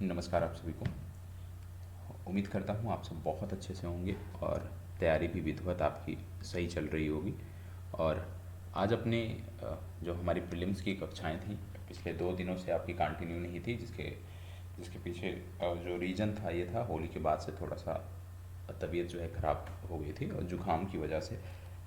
नमस्कार आप सभी को। उम्मीद करता हूँ आप सब बहुत अच्छे से होंगे और तैयारी भी विधिवत आपकी सही चल रही होगी। और आज अपने जो हमारी प्रीलिम्स की कक्षाएं थी पिछले 2 दिनों से आपकी कंटिन्यू नहीं थी, जिसके जिसके पीछे जो रीज़न था ये था होली के बाद से थोड़ा सा तबीयत जो है ख़राब हो गई थी और जुकाम की वजह से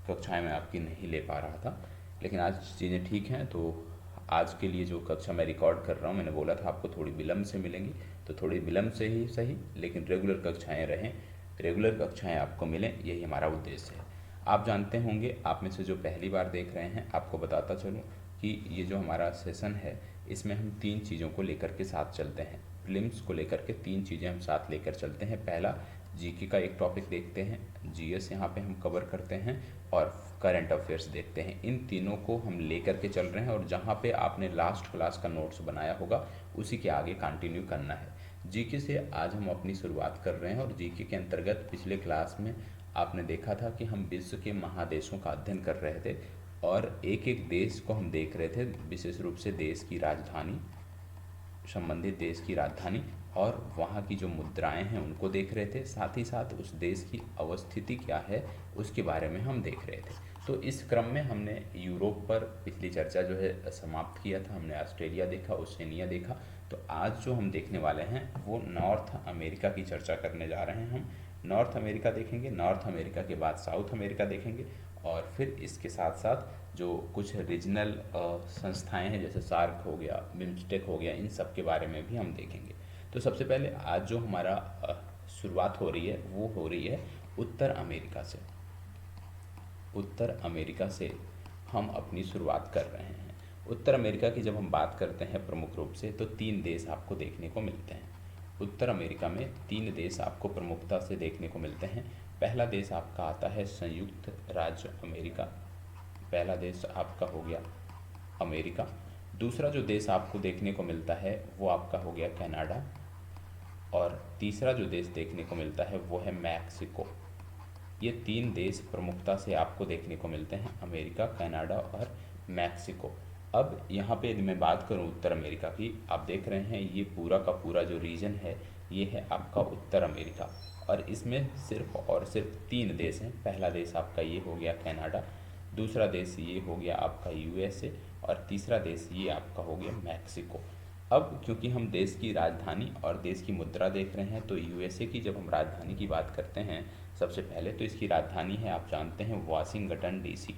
कक्षाएं मैं आपकी नहीं ले पा रहा था। लेकिन आज चीज़ें ठीक हैं, तो आज के लिए जो कक्षा मैं रिकॉर्ड कर रहा हूँ, मैंने बोला था आपको थोड़ी विलम्ब से मिलेंगी, तो थोड़ी विलम्ब से ही सही लेकिन रेगुलर कक्षाएं रहें, रेगुलर कक्षाएं आपको मिलें, यही हमारा उद्देश्य है। आप जानते होंगे, आप में से जो पहली बार देख रहे हैं, आपको बताता चलूँ कि ये जो हमारा सेशन है इसमें हम 3 चीज़ों को लेकर के साथ चलते हैं। प्रीलिम्स को लेकर के 3 चीज़ें हम साथ लेकर चलते हैं। पहला, जीके का एक टॉपिक देखते हैं, जीएस यहाँ पे हम कवर करते हैं और करंट अफेयर्स देखते हैं। इन तीनों को हम लेकर के चल रहे हैं और जहाँ पे आपने लास्ट क्लास का नोट्स बनाया होगा उसी के आगे कंटिन्यू करना है। जीके से आज हम अपनी शुरुआत कर रहे हैं और जीके के अंतर्गत पिछले क्लास में आपने देखा था कि हम विश्व के महादेशों का अध्ययन कर रहे थे और एक एक देश को हम देख रहे थे, विशेष रूप से देश की राजधानी, संबंधित देश की राजधानी और वहाँ की जो मुद्राएं हैं उनको देख रहे थे। साथ ही साथ उस देश की अवस्थिति क्या है उसके बारे में हम देख रहे थे। तो इस क्रम में हमने यूरोप पर पिछली चर्चा जो है समाप्त किया था, हमने ऑस्ट्रेलिया देखा, ओशिनिया देखा। तो आज जो हम देखने वाले हैं वो नॉर्थ अमेरिका की चर्चा करने जा रहे हैं। हम नॉर्थ अमेरिका देखेंगे, नॉर्थ अमेरिका के बाद साउथ अमेरिका देखेंगे और फिर इसके साथ साथ जो कुछ रीजनल संस्थाएं हैं जैसे सार्क हो गया, बिम्स्टेक हो गया, इन सब के बारे में भी हम देखेंगे। तो सबसे पहले आज जो हमारा शुरुआत हो रही है वो हो रही है उत्तर अमेरिका से। उत्तर अमेरिका से हम अपनी शुरुआत कर रहे हैं। उत्तर अमेरिका की जब हम बात करते हैं प्रमुख रूप से, तो 3 देश आपको देखने को मिलते हैं। उत्तर अमेरिका में 3 देश आपको प्रमुखता से देखने को मिलते हैं। पहला देश आपका आता है संयुक्त राज्य अमेरिका, पहला देश आपका हो गया अमेरिका। दूसरा जो देश आपको देखने को मिलता है वो आपका हो गया कनाडा और तीसरा जो देश देखने को मिलता है वो है मैक्सिको। ये 3 देश प्रमुखता से आपको देखने को मिलते हैं, अमेरिका, कनाडा और मैक्सिको। अब यहाँ पे यदि मैं बात करूँ उत्तर अमेरिका की, आप देख रहे हैं ये पूरा का पूरा जो रीजन है ये है आपका उत्तर अमेरिका और इसमें सिर्फ और सिर्फ 3 देश हैं। पहला देश आपका ये हो गया कनाडा, दूसरा देश ये हो गया आपका यूएसए और तीसरा देश ये आपका हो गया मैक्सिको। अब क्योंकि हम देश की राजधानी और देश की मुद्रा देख रहे हैं, तो यूएसए की जब हम राजधानी की बात करते हैं सबसे पहले, तो इसकी राजधानी है, आप जानते हैं, वाशिंगटन डीसी,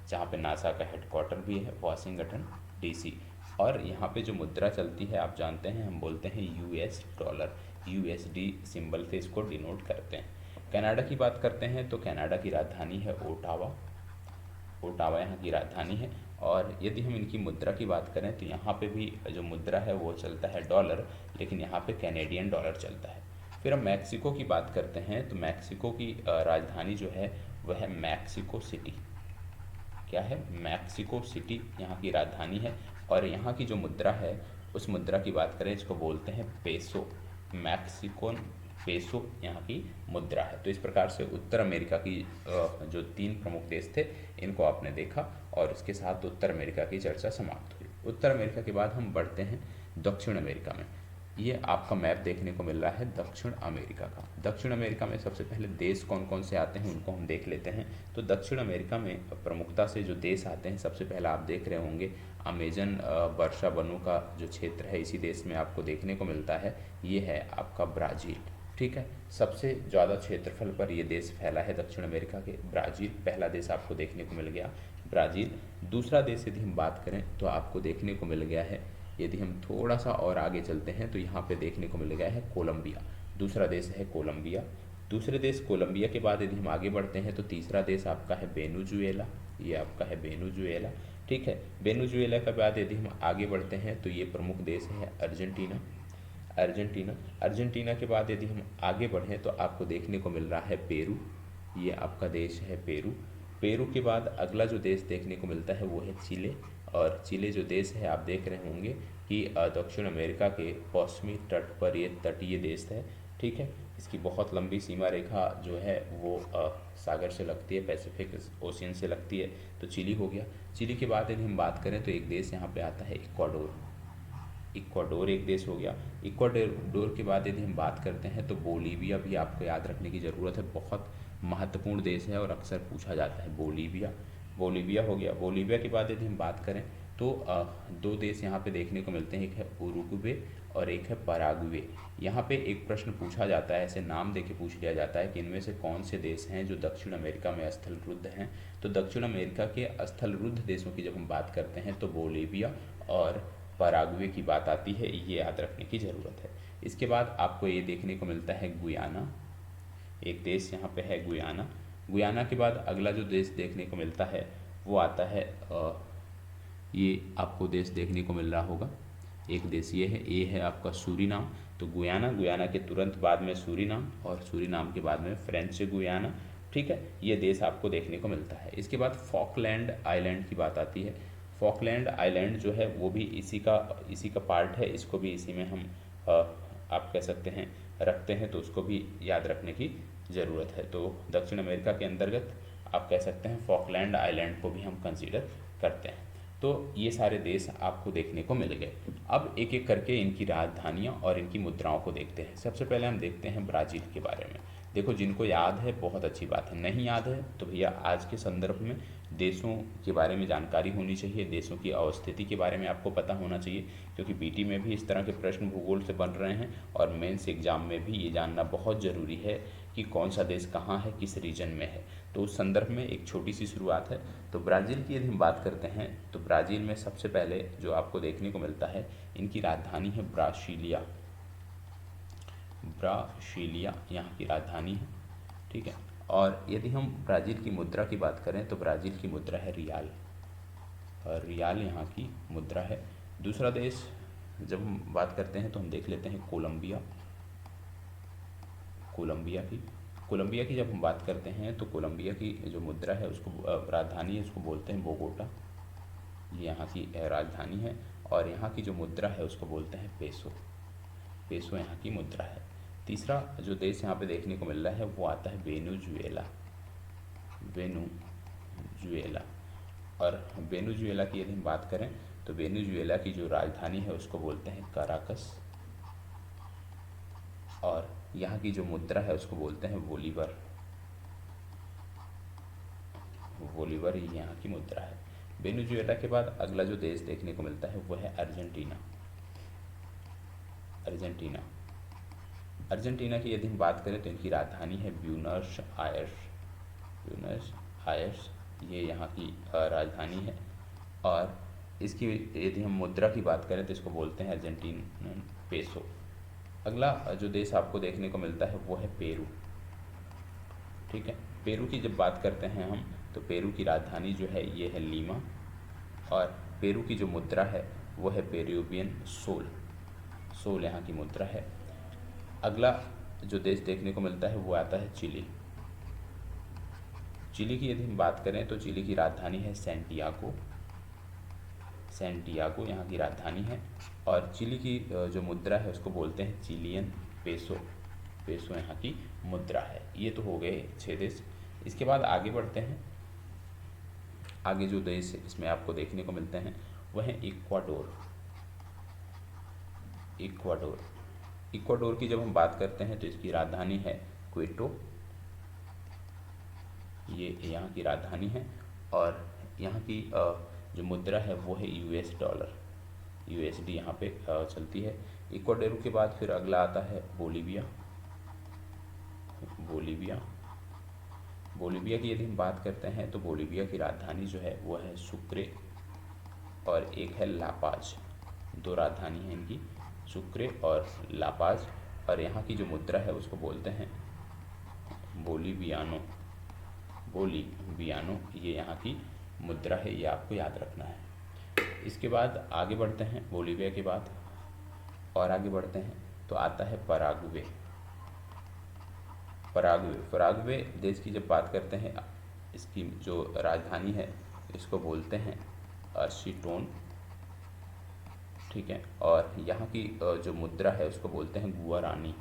जहाँ पे नासा का हेडक्वार्टर भी है, वाशिंगटन डीसी। और यहाँ पे जो मुद्रा चलती है आप जानते हैं, हम बोलते हैं यूएस डॉलर, यूएसडी सिंबल से इसको डिनोट करते हैं। कनाडा की बात करते हैं तो कनाडा की राजधानी है ओटावा, ओटावा यहाँ की राजधानी है। और यदि हम इनकी मुद्रा की बात करें तो यहाँ पे भी जो मुद्रा है वो चलता है डॉलर, लेकिन यहाँ पे कैनेडियन डॉलर चलता है। फिर हम मैक्सिको की बात करते हैं तो मैक्सिको की राजधानी जो है वह है मैक्सिको सिटी। क्या है? मैक्सिको सिटी यहाँ की राजधानी है। और यहाँ की जो मुद्रा है उस मुद्रा की बात करें, इसको बोलते हैं पेसो, मैक्सिकोन पेसो यहाँ की मुद्रा है। तो इस प्रकार से उत्तर अमेरिका की जो 3 प्रमुख देश थे इनको आपने देखा और इसके साथ उत्तर अमेरिका की चर्चा समाप्त हुई। उत्तर अमेरिका के बाद हम बढ़ते हैं दक्षिण अमेरिका में। ये आपका मैप देखने को मिल रहा है दक्षिण अमेरिका का। दक्षिण अमेरिका में सबसे पहले देश कौन कौन से आते हैं उनको हम देख लेते हैं। तो दक्षिण अमेरिका में प्रमुखता से जो देश आते हैं, सबसे पहला आप देख रहे होंगे अमेजन वर्षा वनों का जो क्षेत्र है इसी देश में आपको देखने को मिलता है, ये है आपका ब्राज़ील। ठीक है, सबसे ज़्यादा क्षेत्रफल पर ये देश फैला है दक्षिण अमेरिका के, ब्राज़ील पहला देश आपको देखने को मिल गया, ब्राज़ील। दूसरा देश यदि हम बात करें तो आपको देखने को मिल गया है, यदि हम थोड़ा सा और आगे चलते हैं तो यहाँ पे देखने को मिल गया है कोलंबिया, दूसरा देश है कोलंबिया। दूसरे देश कोलंबिया के बाद यदि हम आगे बढ़ते हैं तो तीसरा देश आपका है वेनेजुएला, ये आपका है वेनेजुएला। ठीक है, वेनेजुएला के बाद यदि हम आगे बढ़ते हैं तो ये प्रमुख देश है अर्जेंटीना, अर्जेंटीना। अर्जेंटीना के बाद यदि हम आगे बढ़ें तो आपको देखने को मिल रहा है पेरू, ये आपका देश है पेरू। पेरू के बाद अगला जो देश देखने को मिलता है वो है चिले, और चिले जो देश है आप देख रहे होंगे कि दक्षिण अमेरिका के पश्चिमी तट पर ये तटीय देश है। ठीक है, इसकी बहुत लंबी सीमा रेखा जो है वो सागर से लगती है, पैसिफिक ओशियन से लगती है, तो चिली हो गया। चिली के बाद यदि हम बात करें तो एक देश यहाँ पे आता है इक्वाडोर, इक्वाडोर एक देश हो गया। इक्वाडोर के बाद यदि हम बात करते हैं तो बोलीविया भी आपको याद रखने की ज़रूरत है, बहुत महत्वपूर्ण देश है और अक्सर पूछा जाता है। बोलीविया, बोलीविया हो गया। बोलीविया के बाद यदि हम बात करें तो दो देश यहाँ पे देखने को मिलते हैं, एक है उरुग्वे और एक है पराग्वे। यहाँ पे एक प्रश्न पूछा जाता है, ऐसे नाम देके पूछ लिया जाता है कि इनमें से कौन से देश हैं जो दक्षिण अमेरिका में स्थलरुद्ध हैं। तो दक्षिण अमेरिका के स्थलरुद्ध देशों की जब हम बात करते हैं तो बोलीविया और पराग्वे की बात आती है, ये याद रखने की ज़रूरत है। इसके बाद आपको ये देखने को मिलता है गुयाना, एक देश यहाँ पे है गुयाना। गुयाना के बाद अगला जो देश देखने को मिलता है वो आता है ये आपको देश देखने को मिल रहा होगा, एक देश ये है आपका सूरीनाम। तो गुयाना के तुरंत बाद में सूरीनाम और सूरीनाम के बाद में फ्रेंच गुयाना, ठीक है, ये देश आपको देखने को मिलता है। इसके बाद फॉकलैंड आइलैंड की बात आती है। फॉकलैंड आइलैंड जो है वो भी इसी का पार्ट है, इसको भी इसी में हम आप कह सकते हैं रखते हैं, तो उसको भी याद रखने की ज़रूरत है। तो दक्षिण अमेरिका के अंतर्गत आप कह सकते हैं फॉकलैंड आइलैंड को भी हम कंसीडर करते हैं। तो ये सारे देश आपको देखने को मिल गए। अब एक एक करके इनकी राजधानियाँ और इनकी मुद्राओं को देखते हैं। सबसे पहले हम देखते हैं ब्राज़ील के बारे में। देखो, जिनको याद है बहुत अच्छी बात है, नहीं याद है तो भैया आज के संदर्भ में देशों के बारे में जानकारी होनी चाहिए, देशों की अवस्थिति के बारे में आपको पता होना चाहिए, क्योंकि बीटी में भी इस तरह के प्रश्न भूगोल से बन रहे हैं और मेंस एग्जाम में भी ये जानना बहुत ज़रूरी है कि कौन सा देश कहाँ है, किस रीजन में है। तो उस संदर्भ में एक छोटी सी शुरुआत है। तो ब्राज़ील की यदि हम बात करते हैं तो ब्राज़ील में सबसे पहले जो आपको देखने को मिलता है, इनकी राजधानी है ब्रासिलिया। ब्रासिलिया यहाँ की राजधानी है, ठीक है। और यदि हम ब्राज़ील की मुद्रा की बात करें तो ब्राज़ील की मुद्रा है रियाल, और रियाल यहाँ की मुद्रा है। दूसरा देश जब हम बात करते हैं तो हम देख लेते हैं कोलंबिया। कोलंबिया की जब हम बात करते हैं तो कोलंबिया की जो मुद्रा है उसको राजधानी है, उसको बोलते हैं बोगोटा, ये यहाँ की राजधानी है। और यहाँ की जो मुद्रा है उसको बोलते हैं पेसो, पेसो यहाँ की मुद्रा है। तीसरा जो देश यहाँ पे देखने को मिल रहा है वो आता है वेनेजुएला। और वेनेजुएला की यदि हम बात करें तो वेनेजुएला की जो राजधानी है उसको बोलते हैं काराकस, और यहाँ की जो मुद्रा है उसको बोलते हैं बोलीवर। ये यहाँ की मुद्रा है। वेनेजुएला के बाद अगला जो देश देखने को मिलता है वो है अर्जेंटीना। अर्जेंटीना की यदि हम बात करें तो इनकी राजधानी है ब्यूनस आयर्स, ये यहाँ की राजधानी है। और इसकी यदि हम मुद्रा की बात करें तो इसको बोलते हैं अर्जेंटीन पेसो। अगला जो देश आपको देखने को मिलता है वो है पेरू, ठीक है। पेरू की जब बात करते हैं हम तो पेरू की राजधानी जो है ये है लीमा, और पेरू की जो मुद्रा है वो है पेरुवियन सोल यहाँ की मुद्रा है। अगला जो देश देखने को मिलता है वो आता है चिली की यदि हम बात करें तो चिली की राजधानी है सैंटियागो यहाँ की राजधानी है। और चिली की जो मुद्रा है उसको बोलते हैं चिलियन पेसो यहाँ की मुद्रा है। ये तो हो गए 6 देश। इसके बाद आगे बढ़ते हैं। आगे जो देश इसमें आपको देखने को मिलते हैं वह है इक्वाडोर की जब हम बात करते हैं तो इसकी राजधानी है क्वेटो, ये यहाँ की राजधानी है। और यहाँ की जो मुद्रा है वो है यूएस डॉलर, यूएसडी यहाँ पे चलती है। इक्वाडोर के बाद फिर अगला आता है बोलीविया की यदि हम बात करते हैं तो बोलीविया की राजधानी जो है वो है सुक्रे, और एक है लापाज। 2 राजधानी है इनकी, सुक्रे और लापाज। और यहाँ की जो मुद्रा है उसको बोलते हैं बोलीवियानो, ये यहाँ की मुद्रा है, ये आपको याद रखना है। इसके बाद आगे बढ़ते हैं, बोलीविया के बाद और आगे बढ़ते हैं तो आता है पराग्वे देश की जब बात करते हैं, इसकी जो राजधानी है इसको बोलते हैं अशीटोन, ठीक है। और यहाँ की जो मुद्रा है उसको बोलते हैं गुआरानी।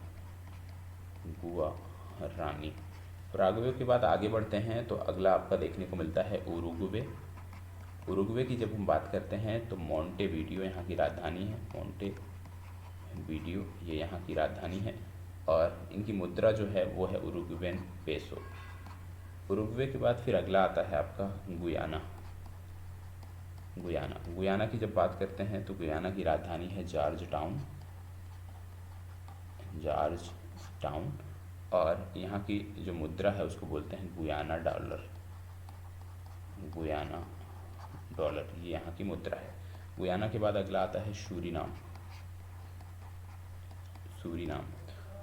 पराग्वे के बाद आगे बढ़ते हैं तो अगला आपका देखने को मिलता है उरुग्वे। उरुग्वे की जब हम बात करते हैं तो मोंटेवीडियो यहाँ की राजधानी है, मोंटेवीडियो ये यहाँ की राजधानी है, और इनकी मुद्रा जो है वो है उरुग्वेन पेसो। उरुग्वे के बाद फिर अगला आता है आपका गुयाना। गुयाना की जब बात करते हैं तो गुयाना की राजधानी है जॉर्ज टाउन, और यहाँ की जो मुद्रा है उसको बोलते हैं गुयाना डॉलर, ये यहाँ की मुद्रा है। गुयाना के बाद अगला आता है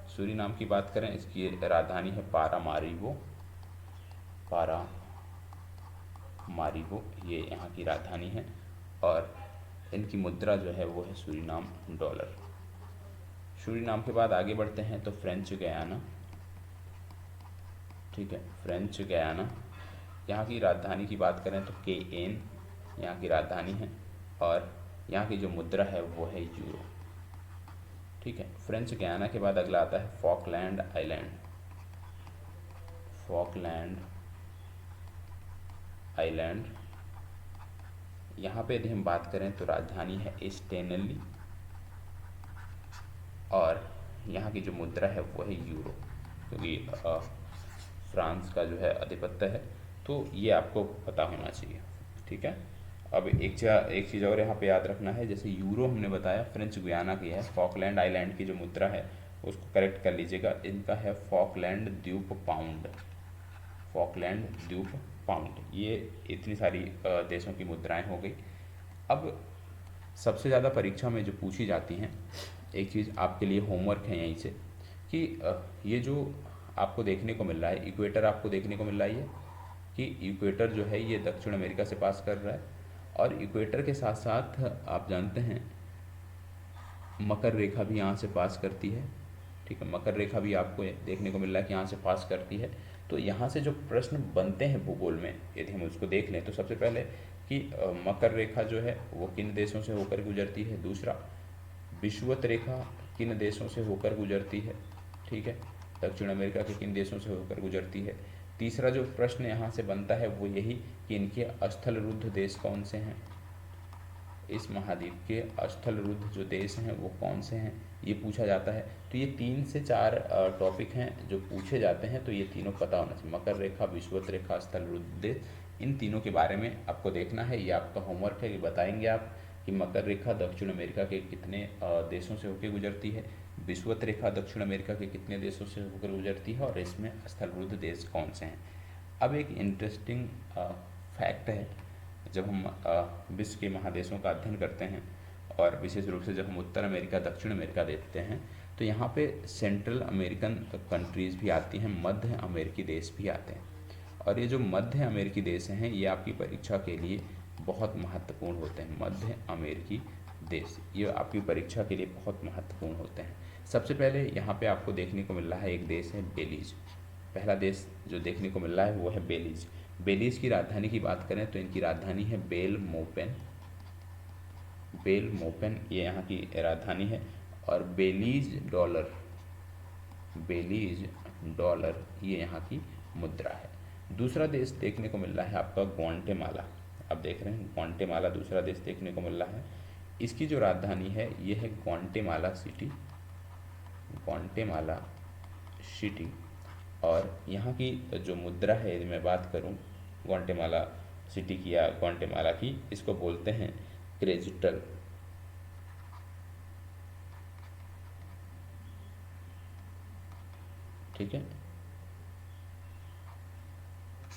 सूरीनाम की बात करें, इसकी राजधानी है पारामारिबो, ये यहाँ की राजधानी है, और इनकी मुद्रा जो है वो है सूरीनाम डॉलर। सूरीनाम के बाद आगे बढ़ते हैं तो फ्रेंच गयाना, ठीक है, फ्रेंच गयाना, यहाँ की राजधानी की बात करें तो केएन यहाँ की राजधानी है, और यहाँ की जो मुद्रा है वो है यूरो, ठीक है। फ्रेंच गयाना के बाद अगला आता है फॉकलैंड आइलैंड। यहाँ पे यदि हम बात करें तो राजधानी है स्टेनली, और यहाँ की जो मुद्रा है वो है यूरो, क्योंकि फ्रांस का जो है आधिपत्य है, तो ये आपको पता होना चाहिए, ठीक है। अब एक चीज़ और यहाँ पे याद रखना है, जैसे यूरो हमने बताया, फ्रेंच गुयाना की है, फॉकलैंड आइलैंड की जो मुद्रा है उसको करेक्ट कर लीजिएगा, इनका है फॉकलैंड द्वीप पाउंड। ये इतनी सारी देशों की मुद्राएं हो गई। अब सबसे ज़्यादा परीक्षा में जो पूछी जाती हैं, एक चीज़ आपके लिए होमवर्क है यहीं से, कि ये जो आपको देखने को मिल रहा है इक्वेटर, आपको देखने को मिल रहा है कि इक्वेटर जो है ये दक्षिण अमेरिका से पास कर रहा है, और इक्वेटर के साथ साथ आप जानते हैं मकर रेखा भी यहाँ से पास करती है, ठीक है, मकर रेखा भी आपको देखने को मिल रहा है कि यहाँ से पास करती है। तो यहाँ से जो प्रश्न बनते हैं भूगोल में, यदि हम उसको देख लें तो सबसे पहले कि मकर रेखा जो है वो किन देशों से होकर गुजरती है, दूसरा विषुवत रेखा किन देशों से होकर गुजरती है, ठीक है, दक्षिण अमेरिका के किन देशों से होकर गुजरती है, तीसरा जो प्रश्न यहाँ से बनता है वो यही कि इनके स्थलरुद्ध देश कौन से हैं, इस महाद्वीप के स्थलरुद्ध जो देश हैं वो कौन से हैं, ये पूछा जाता है। तो ये 3 से 4 टॉपिक हैं जो पूछे जाते हैं, तो ये तीनों पता होना चाहिए, मकर रेखा, विषुवत रेखा, स्थलरुद्ध देश, इन तीनों के बारे में आपको देखना है। ये आपका होमवर्क है कि बताएंगे आप कि मकर रेखा दक्षिण अमेरिका के कितने देशों से होकर गुजरती है, विषुवत रेखा दक्षिण अमेरिका के कितने देशों से होकर गुजरती है, और इसमें स्थलरुद्ध देश कौन से हैं। अब एक इंटरेस्टिंग फैक्ट है, जब हम विश्व के महादेशों का अध्ययन करते हैं, और विशेष रूप से जब हम उत्तर अमेरिका दक्षिण अमेरिका देखते हैं, तो यहाँ पे सेंट्रल अमेरिकन कंट्रीज़ भी आती हैं, मध्य अमेरिकी देश भी आते हैं, और ये जो मध्य अमेरिकी देश हैं ये आपकी परीक्षा के लिए बहुत महत्वपूर्ण होते हैं। मध्य अमेरिकी देश ये आपकी परीक्षा के लिए बहुत महत्वपूर्ण होते हैं। सबसे पहले यहाँ पे आपको देखने को मिल रहा है एक देश है बेलीज, पहला देश जो देखने को मिल रहा है वो है बेलीज। बेलीज की राजधानी की बात करें तो इनकी राजधानी है बेलमोपेन, ये यहाँ की राजधानी है, और बेलीज डॉलर ये यहाँ की मुद्रा है। दूसरा देश देखने को मिल रहा है आपका ग्वाटेमाला, अब देख रहे हैं ग्वाटेमाला दूसरा देश देखने को मिल रहा है। इसकी जो राजधानी है ये है ग्वाटेमाला सिटी, और यहाँ की जो मुद्रा है यदि मैं बात करूँ ग्वाटेमाला सिटी की या ग्वाटेमाला की, इसको बोलते हैं क्रेजिटल, ठीक है,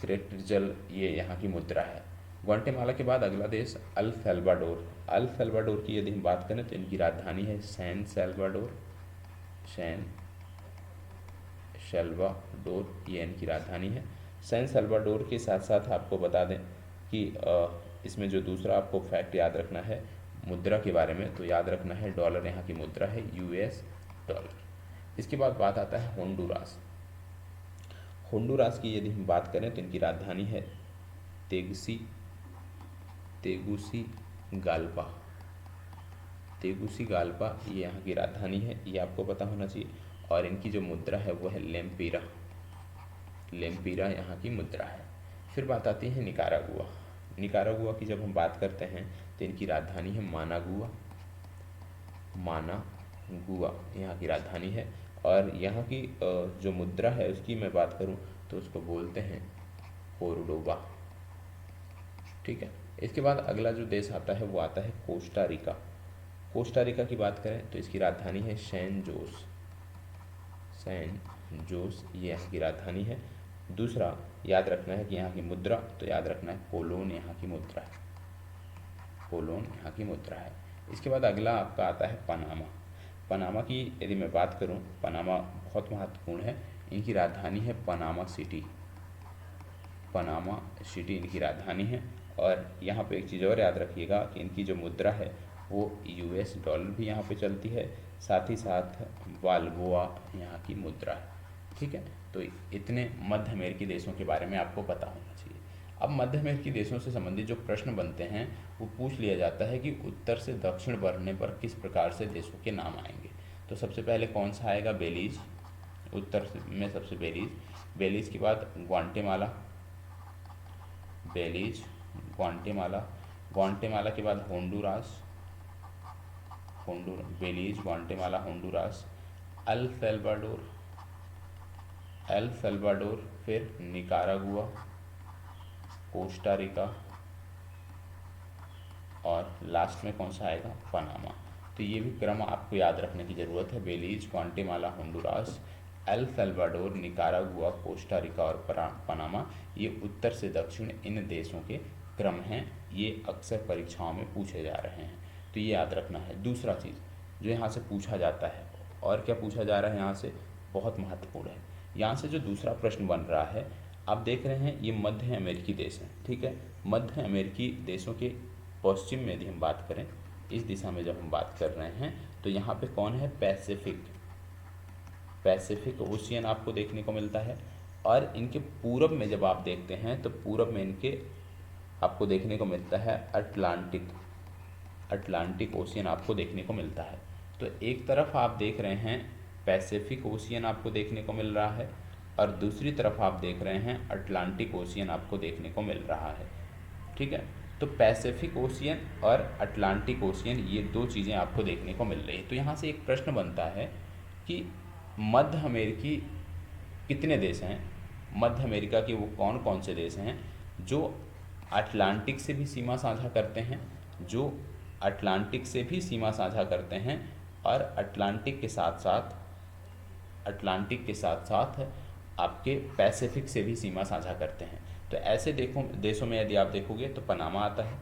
क्रेजिटल ये यहाँ की मुद्रा है। ग्वाटेमाला के बाद अगला देश अल सल्वाडोर की यदि हम बात करें तो इनकी राजधानी है सैन सल्वाडोर, ये इनकी राजधानी है। सैन सल्वाडोर के साथ साथ आपको बता दें कि इसमें जो दूसरा आपको फैक्ट याद रखना है मुद्रा के बारे में, तो याद रखना है डॉलर यहाँ की मुद्रा है US डॉलर। इसके बाद बात आता है होंडुरास की यदि हम बात करें तो इनकी राजधानी है तेगुसीगाल्पा, ये यहाँ की राजधानी है, ये आपको पता होना चाहिए, और इनकी जो मुद्रा है वो है लेम्पिरा यहाँ की मुद्रा है। फिर बात आती है निकारागुआ निकारागुआ की जब हम बात करते हैं तो इनकी राजधानी है मानागुआ। मानागुआ यहाँ की राजधानी है। और यहाँ की जो मुद्रा है उसकी मैं बात करूँ तो उसको बोलते हैं कोर्डोबा। ठीक है। इसके बाद अगला जो देश आता है वो आता है कोस्टा रिका। कोस्टा रिका की बात करें तो इसकी राजधानी है सैन जोस। सैन जोस ये यहाँ की राजधानी है। दूसरा याद रखना है कि यहाँ की मुद्रा, तो याद रखना है कोलोन यहाँ की मुद्रा है। कोलोन यहाँ की मुद्रा है। इसके बाद अगला आपका आता है पनामा। पनामा की यदि मैं बात करूँ, पनामा बहुत महत्वपूर्ण है। इनकी राजधानी है पनामा सिटी। पनामा सिटी इनकी राजधानी है। और यहाँ पे एक चीज़ और याद रखिएगा कि इनकी जो मुद्रा है वो यूएस डॉलर भी यहाँ पे चलती है, साथ ही साथ बाल्बोआ यहाँ की मुद्रा है। ठीक है। तो इतने मध्य अमेरिकी देशों के बारे में आपको पता होना चाहिए। अब मध्य अमेरिकी देशों से संबंधित जो प्रश्न बनते हैं वो पूछ लिया जाता है कि उत्तर से दक्षिण बढ़ने पर किस प्रकार से देशों के नाम आएंगे। तो सबसे पहले कौन सा आएगा? बेलीज। उत्तर में सबसे बेलीज। बेलीज के बाद ग्वाटेमाला। बेलीज, ग्वाटेमाला। ग्वाटेमाला के बाद Honduras. Belize, Guatemala, Honduras. El Salvador. El Salvador, फिर निकारागुआ, कोस्टा रिका और लास्ट में कौन सा आएगा? पनामा। तो ये भी क्रम आपको याद रखने की ज़रूरत है। Belize, Guatemala, Honduras, El Salvador, Nicaragua, Costa Rica और पनामा, ये उत्तर से दक्षिण इन देशों के क्रम हैं। ये अक्सर परीक्षाओं में पूछे जा रहे हैं, तो ये याद रखना है। दूसरा चीज़ जो यहाँ से पूछा जाता है, और क्या पूछा जा रहा है यहाँ से, बहुत महत्वपूर्ण है। यहाँ से जो दूसरा प्रश्न बन रहा है, आप देख रहे हैं ये मध्य अमेरिकी देश हैं। ठीक है। मध्य अमेरिकी देशों के पश्चिम में यदि हम बात करें, इस दिशा में जब हम बात कर रहे हैं, तो यहाँ पे कौन है? पैसिफिक। पैसिफिक ओशियन आपको देखने को मिलता है। और इनके पूरब में जब आप देखते हैं तो पूरब में इनके आपको देखने को मिलता है अटलांटिक। अटलांटिक ओशियन आपको देखने को मिलता है। तो एक तरफ आप देख रहे हैं पैसिफिक ओशियन आपको देखने को मिल रहा है, और दूसरी तरफ आप देख रहे हैं अटलांटिक ओशियन आपको देखने को मिल रहा है। ठीक है। तो पैसिफिक ओशियन और अटलांटिक ओशियन, ये दो चीज़ें आपको देखने को मिल रही है। तो यहाँ से एक प्रश्न बनता है कि मध्य अमेरिकी कितने देश हैं? मध्य अमेरिका के वो कौन कौन से देश हैं जो अटलांटिक से भी सीमा साझा करते हैं, जो अटलांटिक से भी सीमा साझा करते हैं, और अटलांटिक के साथ साथ आपके पैसिफिक से भी सीमा साझा करते हैं। तो ऐसे देशों में यदि आप देखोगे तो पनामा आता है।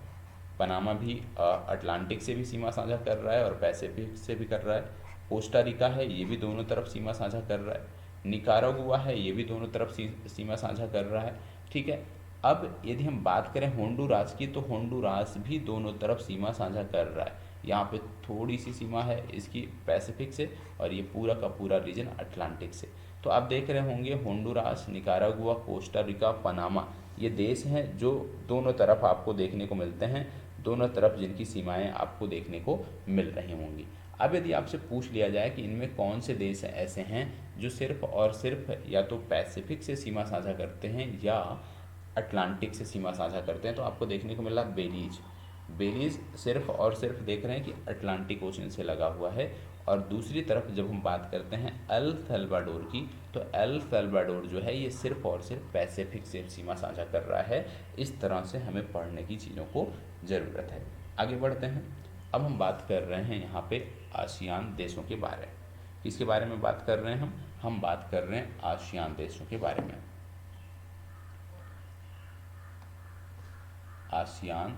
पनामा भी अटलांटिक से भी सीमा साझा कर रहा है और पैसिफिक से भी कर रहा है। कोस्टा रिका है, ये भी दोनों तरफ सीमा साझा कर रहा है। निकारागुआ है, ये भी दोनों तरफ सीमा साझा कर रहा है। ठीक है। अब यदि हम बात करें होंडुरास की, तो होंडुरास भी दोनों तरफ सीमा साझा कर रहा है। यहाँ पे थोड़ी सी सीमा है इसकी पैसिफिक से, और ये पूरा का पूरा रीजन अटलांटिक से। तो आप देख रहे होंगे Honduras, Nicaragua, Costa Rica, Panama, ये देश हैं जो दोनों तरफ आपको देखने को मिलते हैं, दोनों तरफ जिनकी सीमाएं आपको देखने को मिल रही होंगी। अब यदि आपसे पूछ लिया जाए कि इनमें कौन से देश ऐसे हैं जो सिर्फ और सिर्फ या तो पैसिफिक से सीमा साझा करते हैं या अटलांटिक से सीमा साझा करते हैं, तो आपको देखने को मिला बेलीज। बेलीज सिर्फ और सिर्फ देख रहे हैं कि अटलांटिक ओशन से लगा हुआ है। और दूसरी तरफ जब हम बात करते हैं एल सल्वाडोर की, तो एल सल्वाडोर जो है ये सिर्फ और सिर्फ पैसिफिक से सीमा साझा कर रहा है। इस तरह से हमें पढ़ने की चीज़ों को ज़रूरत है। आगे बढ़ते हैं। अब हम बात कर रहे हैं यहाँ पे आसियान देशों के बारे में। किसके बारे में बात कर रहे हैं हम बात कर रहे हैं आसियान देशों के बारे में। आसियान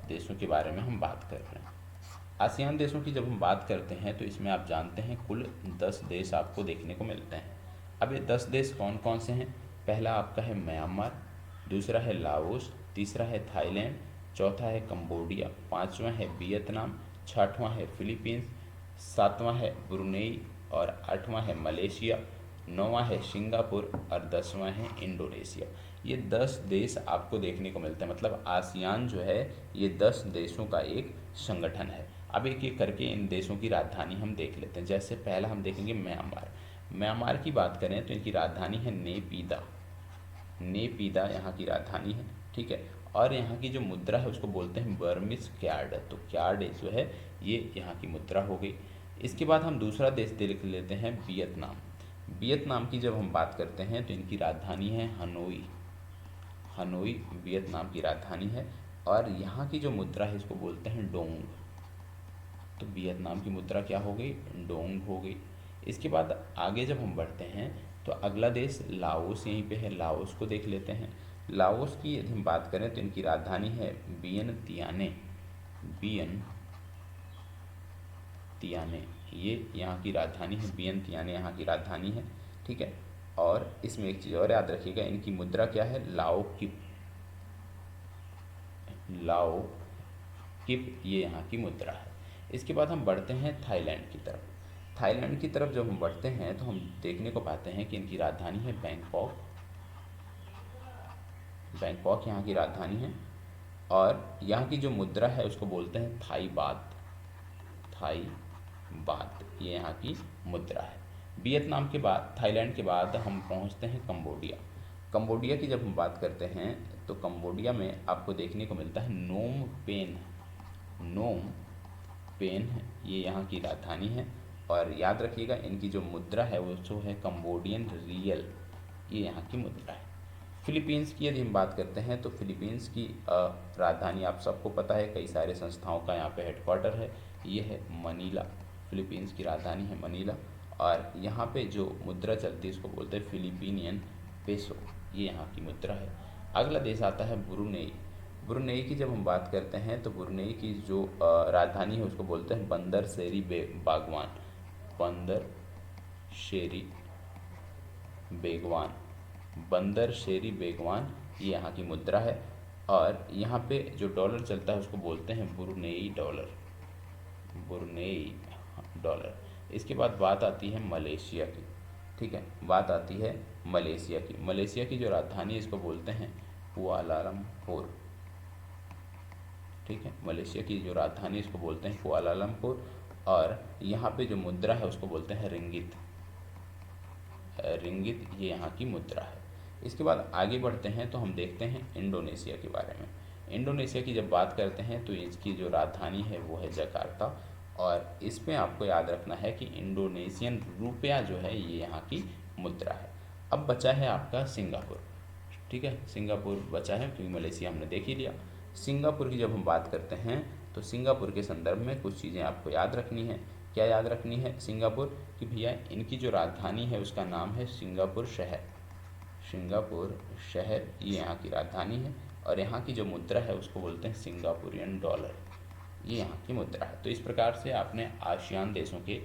देशों के बारे में हम बात कर रहे हैं। आसियान देशों की जब हम बात करते हैं तो इसमें आप जानते हैं कुल 10 देश आपको देखने को मिलते हैं। अब ये 10 देश कौन कौन से हैं? पहला आपका है म्यांमार, दूसरा है लाओस, तीसरा है थाईलैंड, चौथा है कंबोडिया, पाँचवां है वियतनाम, छठवां है फिलीपींस, सातवां है ब्रुनेई और आठवां है मलेशिया, नौवां है सिंगापुर और 10वां है इंडोनेशिया। ये 10 देश आपको देखने को मिलते हैं। मतलब आसियान जो है ये 10 देशों का एक संगठन है। अब एक एक करके इन देशों की राजधानी हम देख लेते हैं। जैसे पहला हम देखेंगे म्यांमार। म्यांमार की बात करें तो इनकी राजधानी है नेपीदा। नेपीदा यहाँ की राजधानी है, ठीक है। और यहाँ की जो मुद्रा है उसको बोलते हैं बर्मिस क्यार्ड, तो क्यार्ड जो है ये यहाँ की मुद्रा हो गई। इसके बाद हम दूसरा देश देख लेते हैं वियतनाम। वियतनाम की जब हम बात करते हैं तो इनकी राजधानी है हनोई। हनोई वियतनाम की राजधानी है और यहाँ की जो मुद्रा है इसको बोलते हैं डोंग। तो वियतनाम की मुद्रा क्या हो गई, डोंग हो गई। इसके बाद आगे जब हम बढ़ते हैं तो अगला देश लाओस यहीं पे है, लाओस को देख लेते हैं। लाओस की यदि हम बात करें तो इनकी राजधानी है वियन तियाने। वियन तियाने ये यहाँ की राजधानी है, वियन तियाने यहाँ की राजधानी है, ठीक है। और इसमें एक चीज़ और याद रखिएगा, इनकी मुद्रा क्या है, लाओ किप। लाओ किप ये यहाँ की मुद्रा है। इसके बाद हम बढ़ते हैं थाईलैंड की तरफ। थाईलैंड की तरफ जब हम बढ़ते हैं तो हम देखने को पाते हैं कि इनकी राजधानी है बैंकॉक। बैंकॉक यहाँ की राजधानी है और यहाँ की जो मुद्रा है उसको बोलते हैं थाई बात। थाई बात ये यहाँ की मुद्रा है। वियतनाम के बाद, थाईलैंड के बाद हम पहुँचते हैं कंबोडिया। कंबोडिया की जब हम बात करते हैं तो कंबोडिया में आपको देखने को मिलता है नोम पेन। नोम पेन ये यहाँ की राजधानी है और याद रखिएगा इनकी जो मुद्रा है वो जो है कंबोडियन रियल, ये यहाँ की मुद्रा है। फिलीपींस की यदि हम बात करते हैं तो फिलीपींस की राजधानी आप सबको पता है, कई सारे संस्थाओं का यहाँ पे हेडक्वार्टर है, ये है मनीला। फिलीपींस की राजधानी है मनीला और यहाँ पे जो मुद्रा चलती है उसको बोलते हैं फिलिपीनियन पेसो, ये यहाँ की मुद्रा है। अगला देश आता है ब्रुनेई। ब्रुनेई की जब हम बात करते हैं तो ब्रुनेई की जो राजधानी है उसको बोलते हैं बंदर शेरी बागवान। बंदर शेरी बेगवान, बंदर शेरी बेगवान ये यहाँ की मुद्रा है और यहाँ पे जो डॉलर चलता है उसको बोलते हैं ब्रुनेई डॉलर। Brunei dollar. इसके बाद बात आती है मलेशिया की, ठीक है, बात आती है मलेशिया की। मलेशिया की जो राजधानी है इसको बोलते हैं कुआलालंपुर, ठीक है। मलेशिया की जो राजधानी इसको बोलते हैं कुआलालंपुर और यहाँ पे जो मुद्रा है उसको बोलते हैं रिंगित। रिंगित ये यहाँ की मुद्रा है। इसके बाद आगे बढ़ते हैं तो हम देखते हैं इंडोनेशिया के बारे में। इंडोनेशिया की जब बात करते हैं तो इसकी जो राजधानी है वो है जकार्ता और इसमें आपको याद रखना है कि इंडोनेशियन रुपया जो है ये यहाँ की मुद्रा है। अब बचा है आपका सिंगापुर, ठीक है, सिंगापुर बचा है क्योंकि मलेशिया हमने देख ही लिया। सिंगापुर की जब हम बात करते हैं तो सिंगापुर के संदर्भ में कुछ चीज़ें आपको याद रखनी है। क्या याद रखनी है सिंगापुर कि भैया इनकी जो राजधानी है उसका नाम है सिंगापुर शहर। सिंगापुर शहर ये यहाँ की राजधानी है और यहाँ की जो मुद्रा है उसको बोलते हैं सिंगापुरियन डॉलर, ये यहाँ की मुद्रा है। तो इस प्रकार से आपने आसियान देशों के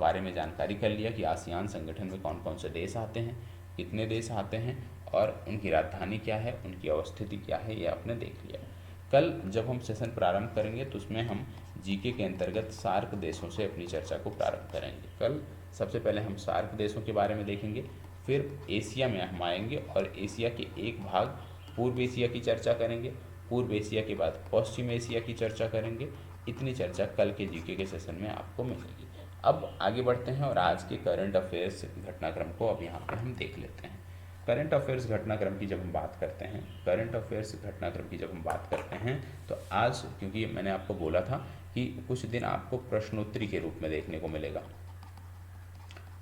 बारे में जानकारी कर लिया कि आसियान संगठन में कौन कौन से देश आते हैं, कितने देश आते हैं और उनकी राजधानी क्या है, उनकी अवस्थिति क्या है, ये आपने देख लिया। कल जब हम सेशन प्रारंभ करेंगे तो उसमें हम जीके के अंतर्गत सार्क देशों से अपनी चर्चा को प्रारंभ करेंगे। कल सबसे पहले हम सार्क देशों के बारे में देखेंगे, फिर एशिया में हम आएंगे और एशिया के एक भाग पूर्व एशिया की चर्चा करेंगे, पूर्व एशिया के बाद पश्चिम एशिया की चर्चा करेंगे। इतनी चर्चा कल के जीके के सेशन में आपको मिलेगी। अब आगे बढ़ते हैं और आज के करंट अफेयर्स घटनाक्रम को अब यहाँ पे हम देख लेते हैं। करंट अफेयर्स घटनाक्रम की जब हम बात करते हैं, करंट अफेयर्स घटनाक्रम की जब हम बात करते हैं तो आज, क्योंकि मैंने आपको बोला था कि कुछ दिन आपको प्रश्नोत्तरी के रूप में देखने को मिलेगा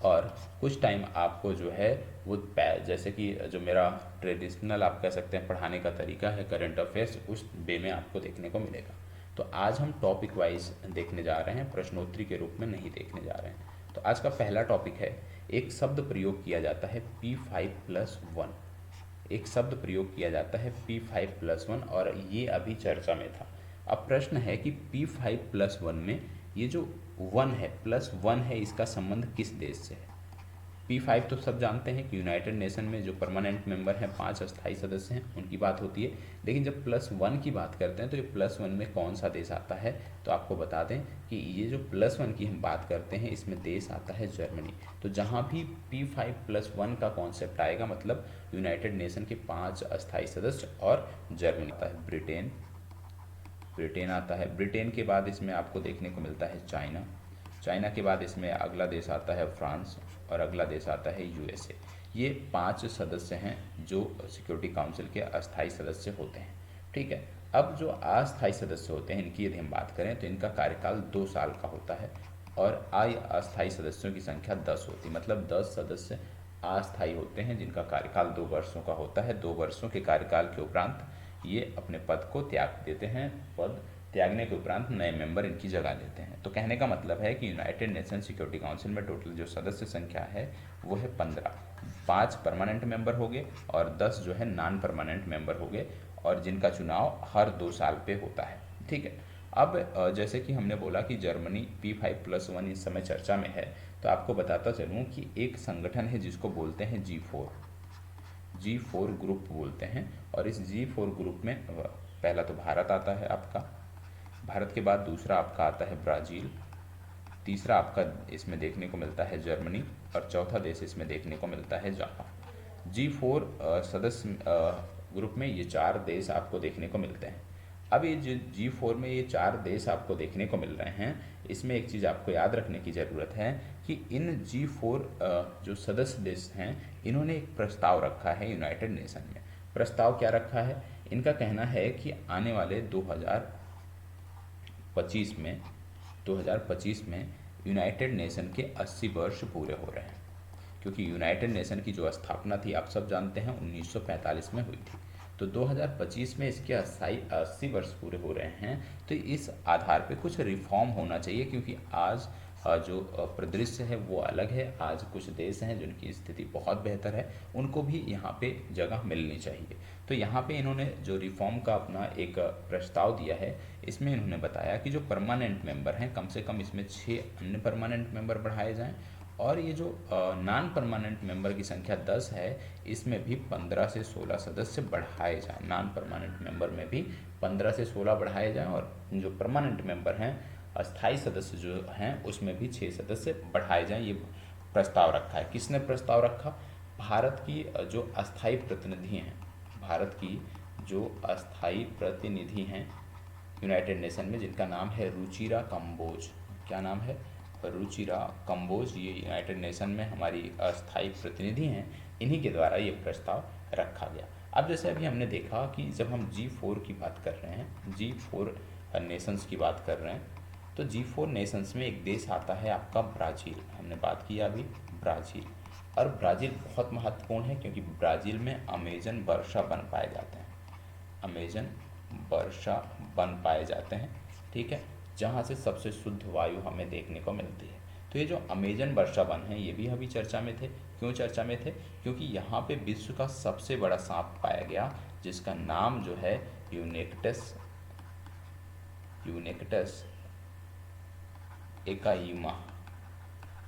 और कुछ टाइम आपको जो है वो जैसे कि जो मेरा ट्रेडिशनल आप कह सकते हैं पढ़ाने का तरीका है करंट अफेयर्स, उस वे में आपको देखने को मिलेगा। तो आज हम टॉपिक वाइज देखने जा रहे हैं, प्रश्नोत्तरी के रूप में नहीं देखने जा रहे हैं। तो आज का पहला टॉपिक है, एक शब्द प्रयोग किया जाता है P5+1। एक शब्द प्रयोग किया जाता है P5+1 और ये अभी चर्चा में था। अब प्रश्न है कि P5+1 में ये जो 1 है, +1 है, इसका संबंध किस देश से है। P5 तो सब जानते हैं कि यूनाइटेड नेशन में जो परमानेंट मेंबर हैं, 5 अस्थायी सदस्य हैं, उनकी बात होती है। लेकिन जब +1 की बात करते हैं तो ये +1 में कौन सा देश आता है, तो आपको बता दें कि ये जो +1 की हम बात करते हैं इसमें देश आता है जर्मनी। तो जहाँ भी P5+1 का कॉन्सेप्ट आएगा मतलब यूनाइटेड नेशन के 5 अस्थायी सदस्य और जर्मनी आता है। ब्रिटेन आता है। ब्रिटेन के बाद इसमें आपको देखने को मिलता है चाइना। चाइना के बाद इसमें अगला देश आता है फ्रांस और अगला देश आता है यूएसए। ये 5 सदस्य हैं जो सिक्योरिटी काउंसिल के अस्थायी सदस्य होते हैं। ठीक है, अब जो अस्थायी सदस्य होते हैं इनकी यदि हम बात करें तो इनका कार्यकाल 2 साल का होता है और अस्थायी सदस्यों की संख्या 10 होती है। मतलब 10 सदस्य अस्थायी होते हैं जिनका कार्यकाल 2 वर्षों का होता है। 2 वर्षों के कार्यकाल के उपरांत ये अपने पद को त्याग देते हैं। पद त्यागने के उपरांत नए मेंबर इनकी जगह लेते हैं। तो कहने का मतलब है कि यूनाइटेड नेशन सिक्योरिटी काउंसिल में टोटल जो सदस्य संख्या है वो है 15। 5 परमानेंट मेंबर हो गए और 10 जो है नॉन परमानेंट मेंबर हो गए और जिनका चुनाव हर 2 साल पे होता है। ठीक है, अब जैसे कि हमने बोला कि जर्मनी P5+1 इस समय चर्चा में है, तो आपको बताता चलूँ कि एक संगठन है जिसको बोलते हैं G4 ग्रुप बोलते हैं। और इस G4 ग्रुप में पहला तो भारत आता है आपका, भारत के बाद दूसरा आपका आता है ब्राज़ील, तीसरा आपका इसमें देखने को मिलता है जर्मनी और चौथा देश इसमें देखने को मिलता है जापान। G4 सदस्य ग्रुप में ये 4 देश आपको देखने को मिलते हैं। अब ये जो G4 में ये 4 देश आपको देखने को मिल रहे हैं, इसमें एक चीज़ आपको याद रखने की ज़रूरत है कि इन G4 जो सदस्य देश हैं इन्होंने एक प्रस्ताव रखा है यूनाइटेड नेशन में। प्रस्ताव क्या रखा है? इनका कहना है कि आने वाले 2025 में यूनाइटेड नेशन के 80 वर्ष पूरे हो रहे हैं, क्योंकि यूनाइटेड नेशन की जो स्थापना थी आप सब जानते हैं 1945 में हुई थी। तो 2025 में इसके 80 वर्ष पूरे हो रहे हैं। तो इस आधार पे कुछ रिफॉर्म होना चाहिए, क्योंकि आज जो परिदृश्य है वो अलग है। आज कुछ देश हैं जिनकी स्थिति बहुत बेहतर है, उनको भी यहाँ पे जगह मिलनी चाहिए। तो यहाँ पे इन्होंने जो रिफॉर्म का अपना एक प्रस्ताव दिया है, इसमें इन्होंने बताया कि जो परमानेंट मेंबर हैं कम से कम इसमें 6 अन्य परमानेंट मेंबर बढ़ाए जाएं और ये जो नॉन परमानेंट मेंबर की संख्या 10 है, इसमें भी 15 से 16 सदस्य बढ़ाए जाएं। नॉन परमानेंट मेंबर में भी 15 से 16 बढ़ाए जाएं और जो परमानेंट मेंबर हैं, अस्थायी सदस्य जो हैं, उसमें भी 6 सदस्य बढ़ाए जाएं। ये प्रस्ताव रखा है। किसने प्रस्ताव रखा? भारत की जो अस्थायी प्रतिनिधि हैं, भारत की जो अस्थायी प्रतिनिधि हैं यूनाइटेड नेशन में, जिनका नाम है रुचिरा कंबोज। क्या नाम है? रुचिरा कंबोज। ये यूनाइटेड नेशन में हमारी अस्थायी प्रतिनिधि हैं, इन्हीं के द्वारा ये प्रस्ताव रखा गया। अब जैसे अभी हमने देखा कि जब हम G4 की बात कर रहे हैं, G4 नेशंस की बात कर रहे हैं, तो G4 नेशंस में एक देश आता है आपका ब्राज़ील। हमने बात किया अभी ब्राज़ील, और ब्राज़ील बहुत महत्वपूर्ण है क्योंकि ब्राज़ील में अमेजन वर्षा वन पाए जाते हैं। अमेजन वर्षा वन पाए जाते हैं, ठीक है, जहाँ से सबसे शुद्ध वायु हमें देखने को मिलती है। तो ये जो अमेजन वर्षा वन है ये भी अभी चर्चा में थे। क्यों चर्चा में थे? क्योंकि यहाँ पे विश्व का सबसे बड़ा सांप पाया गया, जिसका नाम जो है यूनेक्टस एकाईमा।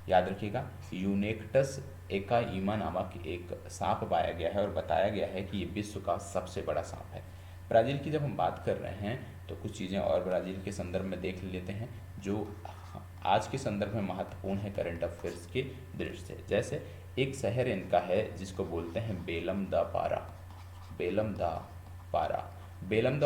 याद रखिएगा, यूनेक्टस एकाईमा नामक एक सांप पाया गया है और बताया गया है कि ये विश्व का सबसे बड़ा सांप है। ब्राज़ील की जब हम बात कर रहे हैं तो कुछ चीज़ें और ब्राज़ील के संदर्भ में देख लेते हैं जो आज के संदर्भ में महत्वपूर्ण है करंट अफेयर्स के दृष्टि से। जैसे एक शहर इनका है जिसको बोलते हैं बेलम द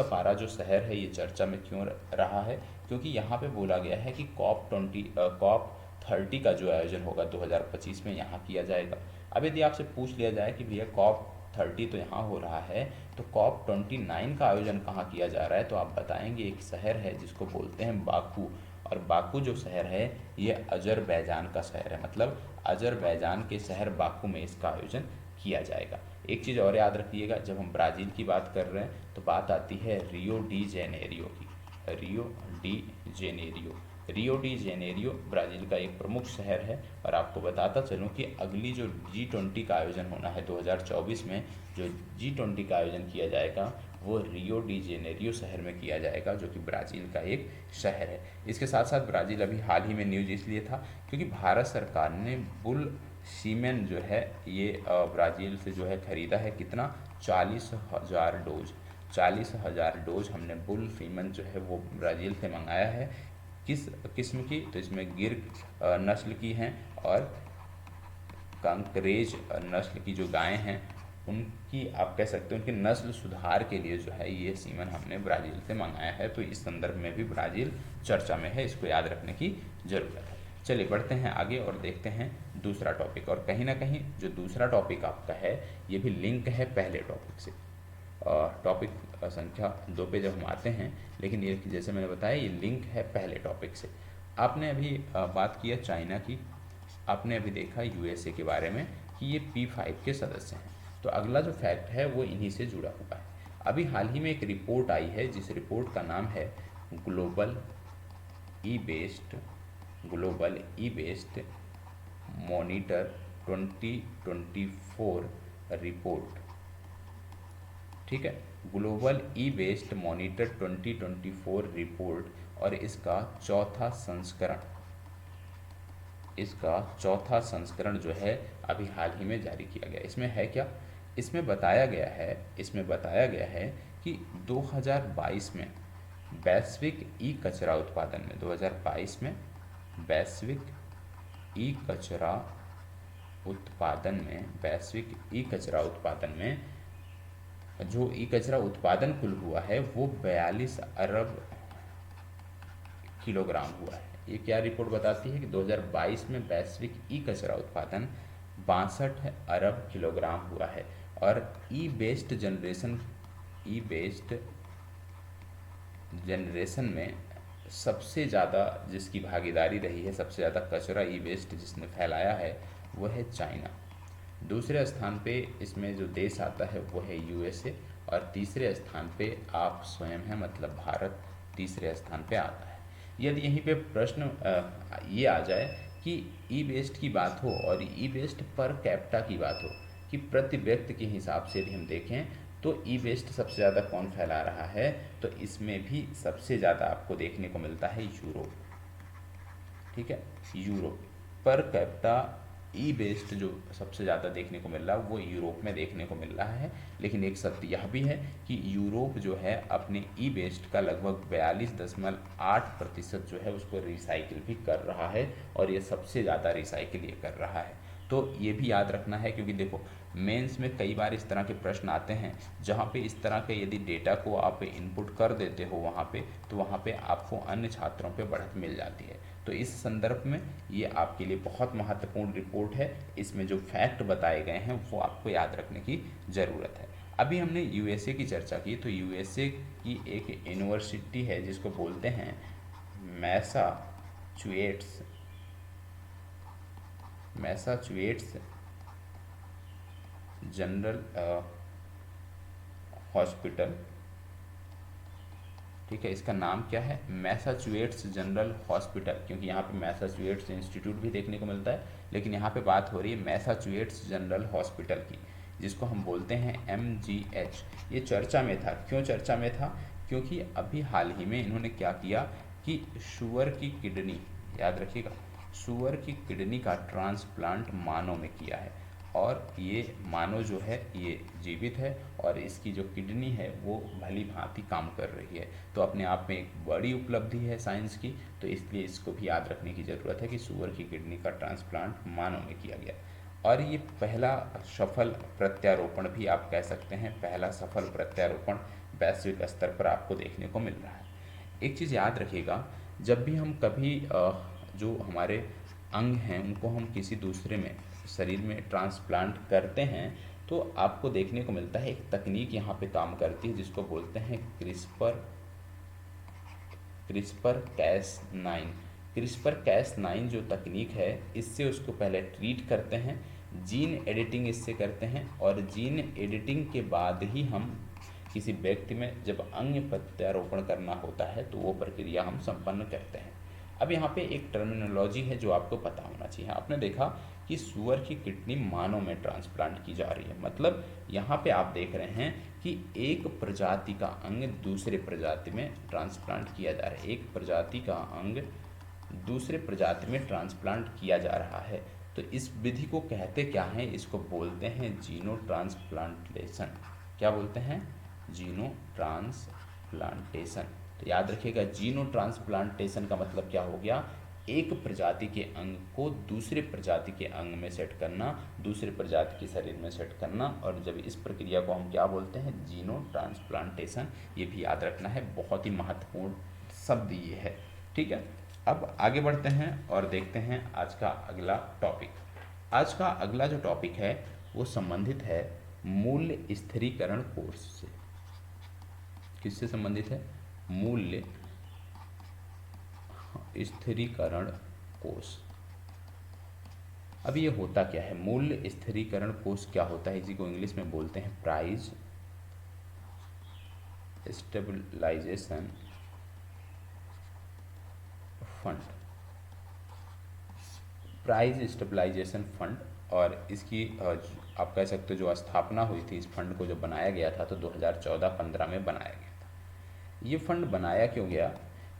पारा जो शहर है, ये चर्चा में क्यों रहा है? क्योंकि यहाँ पे बोला गया है कि COP30 का जो आयोजन होगा 2025 में यहाँ किया जाएगा। अब यदि आपसे पूछ लिया जाए कि भैया COP30 तो यहाँ हो रहा है, तो COP29 का आयोजन कहाँ किया जा रहा है, तो आप बताएंगे एक शहर है जिसको बोलते हैं बाकू। और बाकू जो शहर है ये अजरबैजान का शहर है, मतलब अजरबैजान के शहर बाकू में इसका आयोजन किया जाएगा। एक चीज़ और याद रखिएगा, जब हम ब्राज़ील की बात कर रहे हैं तो बात आती है रियो डी जेनेरियो की। रियो डी जेनेरियो ब्राज़ील का एक प्रमुख शहर है। और आपको बताता चलूँ कि अगली जो G20 का आयोजन होना है 2024 में, जो G20 का आयोजन किया जाएगा वो रियो डी जेनेरियो शहर में किया जाएगा, जो कि ब्राज़ील का एक शहर है। इसके साथ साथ ब्राज़ील अभी हाल ही में न्यूज इसलिए था क्योंकि भारत सरकार ने बुल सीमेन जो है ये ब्राज़ील से जो है ख़रीदा है। कितना? 40,000 डोज हमने बुल सीमेन जो है वो ब्राज़ील से मंगाया है। किस किस्म की? तो इसमें गिर नस्ल की हैं और कंकरेज नस्ल की जो गायें हैं उनकी आप कह सकते हैं उनकी नस्ल सुधार के लिए जो है ये सीमन हमने ब्राज़ील से मंगाया है। तो इस संदर्भ में भी ब्राज़ील चर्चा में है, इसको याद रखने की ज़रूरत है। चलिए बढ़ते हैं आगे और देखते हैं दूसरा टॉपिक। और कहीं ना कहीं जो दूसरा टॉपिक आपका है ये भी लिंक है पहले टॉपिक से। टॉपिक संख्या 2 पे जब हम आते हैं, लेकिन ये जैसे मैंने बताया ये लिंक है पहले टॉपिक से। आपने अभी बात किया चाइना की, आपने अभी देखा यूएसए के बारे में कि ये P5 के सदस्य हैं। तो अगला जो फैक्ट है वो इन्हीं से जुड़ा हुआ है। अभी हाल ही में एक रिपोर्ट आई है जिस रिपोर्ट का नाम है global e based monitor 2024 report. ठीक है, global e based monitor 2024 report, और इसका चौथा संस्करण जो है अभी हाल ही में जारी किया गया। इसमें है क्या, इसमें बताया गया है कि 2022 में वैश्विक ई कचरा उत्पादन में 2022 में वैश्विक ई कचरा उत्पादन में जो ई कचरा उत्पादन कुल हुआ है वो 42 अरब किलोग्राम हुआ है। ये क्या रिपोर्ट बताती है कि 2022 में वैश्विक ई कचरा उत्पादन 62 अरब किलोग्राम हुआ है। और ई बेस्ड जनरेशन में सबसे ज़्यादा जिसकी भागीदारी रही है, सबसे ज़्यादा कचरा ई वेस्ट जिसने फैलाया है वो है चाइना। दूसरे स्थान पे इसमें जो देश आता है वो है यूएसए, और तीसरे स्थान पे आप स्वयं हैं, मतलब भारत तीसरे स्थान पे आता है। यदि यहीं पे प्रश्न ये आ जाए कि ई वेस्ट की बात हो और ई वेस्ट पर कैपिटा की बात हो, कि प्रति व्यक्ति के हिसाब से यदि हम देखें तो ई वेस्ट सबसे ज़्यादा कौन फैला रहा है, तो इसमें भी सबसे ज़्यादा आपको देखने को मिलता है यूरोप। ठीक है, यूरोप पर कैपिटा ई वेस्ट जो सबसे ज़्यादा देखने को मिल रहा है वो यूरोप में देखने को मिल रहा है। लेकिन एक सत्य यह भी है कि यूरोप जो है अपने ई वेस्ट का लगभग 42.8% जो है उसको रिसाइकिल भी कर रहा है, और ये सबसे ज़्यादा रिसाइकिल ये कर रहा है। तो ये भी याद रखना है, क्योंकि देखो मेंस में कई बार इस तरह के प्रश्न आते हैं जहाँ पे इस तरह के यदि डेटा को आप इनपुट कर देते हो वहाँ पे, तो वहाँ पे आपको अन्य छात्रों पे बढ़त मिल जाती है। तो इस संदर्भ में ये आपके लिए बहुत महत्वपूर्ण रिपोर्ट है। इसमें जो फैक्ट बताए गए हैं वो आपको याद रखने की ज़रूरत है। अभी हमने यूएसए की चर्चा की, तो यूएसए की एक यूनिवर्सिटी है जिसको बोलते हैं मैसाचुएट्स जनरल हॉस्पिटल। ठीक है, इसका नाम क्या है, मैसाचुएट्स जनरल हॉस्पिटल, क्योंकि यहाँ पे मैसाचुएट्स इंस्टीट्यूट भी देखने को मिलता है, लेकिन यहाँ पे बात हो रही है मैसाचुएट्स जनरल हॉस्पिटल की, जिसको हम बोलते हैं MGH। ये चर्चा में था, क्यों चर्चा में था, क्योंकि अभी हाल ही में इन्होंने क्या किया कि सुअर की किडनी, याद रखिएगा, सुअर की किडनी का ट्रांसप्लांट मानव में किया है। और ये मानव जो है ये जीवित है और इसकी जो किडनी है वो भली भांति काम कर रही है। तो अपने आप में एक बड़ी उपलब्धि है साइंस की, तो इसलिए इसको भी याद रखने की ज़रूरत है कि सुअर की किडनी का ट्रांसप्लांट मानव में किया गया। और ये पहला सफल प्रत्यारोपण भी आप कह सकते हैं, पहला सफल प्रत्यारोपण वैश्विक स्तर पर आपको देखने को मिल रहा है। एक चीज़ याद रखिएगा, जब भी हम कभी जो हमारे अंग हैं उनको हम किसी दूसरे में शरीर में ट्रांसप्लांट करते हैं, तो आपको देखने को मिलता है एक तकनीक यहाँ पे काम करती है जिसको बोलते हैं क्रिस्पर-Cas9 जो तकनीक है, इससे उसको पहले ट्रीट करते हैं, जीन एडिटिंग इससे करते हैं, और जीन एडिटिंग के बाद ही हम किसी व्यक्ति में जब अंग प्रत्यारोपण करना होता है तो वो प्रक्रिया हम संपन्न करते हैं। अब यहाँ पे एक टर्मिनोलॉजी है जो आपको पता होना चाहिए। आपने देखा कि सुअर की किडनी मानव में ट्रांसप्लांट की जा रही है, मतलब यहाँ पे आप देख रहे हैं कि एक प्रजाति का अंग दूसरे प्रजाति में ट्रांसप्लांट किया जा रहा है, एक प्रजाति का अंग दूसरे प्रजाति में ट्रांसप्लांट किया जा रहा है। तो इस विधि को कहते क्या हैं, इसको बोलते हैं जीनो ट्रांसप्लांटेशन। क्या बोलते हैं, जीनो ट्रांसप्लांटेशन। तो याद रखिएगा, जीनो ट्रांसप्लांटेशन का मतलब क्या हो गया, एक प्रजाति के अंग को दूसरे प्रजाति के अंग में सेट करना, दूसरे प्रजाति के शरीर में सेट करना, और जब इस प्रक्रिया को हम क्या बोलते हैं, जीनो ट्रांसप्लांटेशन। ये भी याद रखना है, बहुत ही महत्वपूर्ण शब्द ये है। ठीक है, अब आगे बढ़ते हैं और देखते हैं आज का अगला टॉपिक। आज का अगला जो टॉपिक है वो संबंधित है मूल्य स्थिरीकरण कोष से। किससे संबंधित है? मूल्य स्थिरीकरण कोष। अब ये होता क्या है? मूल्य स्थिरीकरण कोष क्या होता है? इसी को इंग्लिश में बोलते हैं price stabilisation fund. Price stabilisation fund. और इसकी आप कह सकते हो जो स्थापना हुई थी, इस फंड को जब बनाया गया था तो 2014-15 में बनाया गया था। ये फंड बनाया क्यों गया?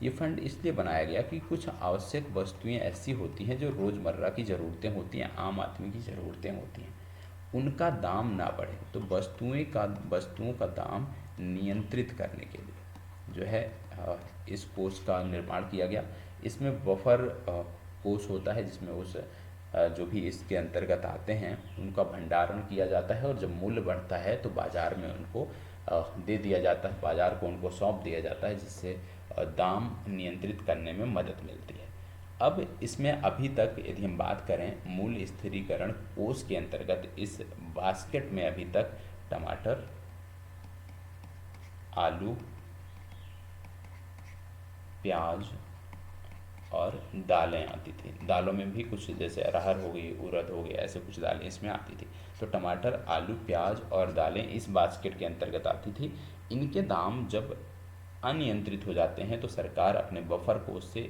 ये फंड इसलिए बनाया गया कि कुछ आवश्यक वस्तुएं ऐसी होती हैं जो रोज़मर्रा की ज़रूरतें होती हैं, आम आदमी की ज़रूरतें होती हैं, उनका दाम ना बढ़े। तो वस्तुओं का दाम नियंत्रित करने के लिए जो है इस कोष का निर्माण किया गया। इसमें बफर कोष होता है जिसमें उस जो भी इसके अंतर्गत आते हैं उनका भंडारण किया जाता है, और जब मूल्य बढ़ता है तो बाज़ार में उनको दे दिया जाता है, बाज़ार को उनको सौंप दिया जाता है, जिससे दाम नियंत्रित करने में मदद मिलती है। अब इसमें अभी तक यदि हम बात करें मूल्य स्थिरीकरण कोष के अंतर्गत, इस बास्केट में अभी तक टमाटर, आलू, प्याज और दालें आती थी। दालों में भी कुछ जैसे अरहर हो गई, उड़द हो गया, ऐसे कुछ दालें इसमें आती थी। तो टमाटर, आलू, प्याज और दालें इस बास्केट के अंतर्गत आती थी। इनके दाम जब अनियंत्रित हो जाते हैं तो सरकार अपने बफर कोष से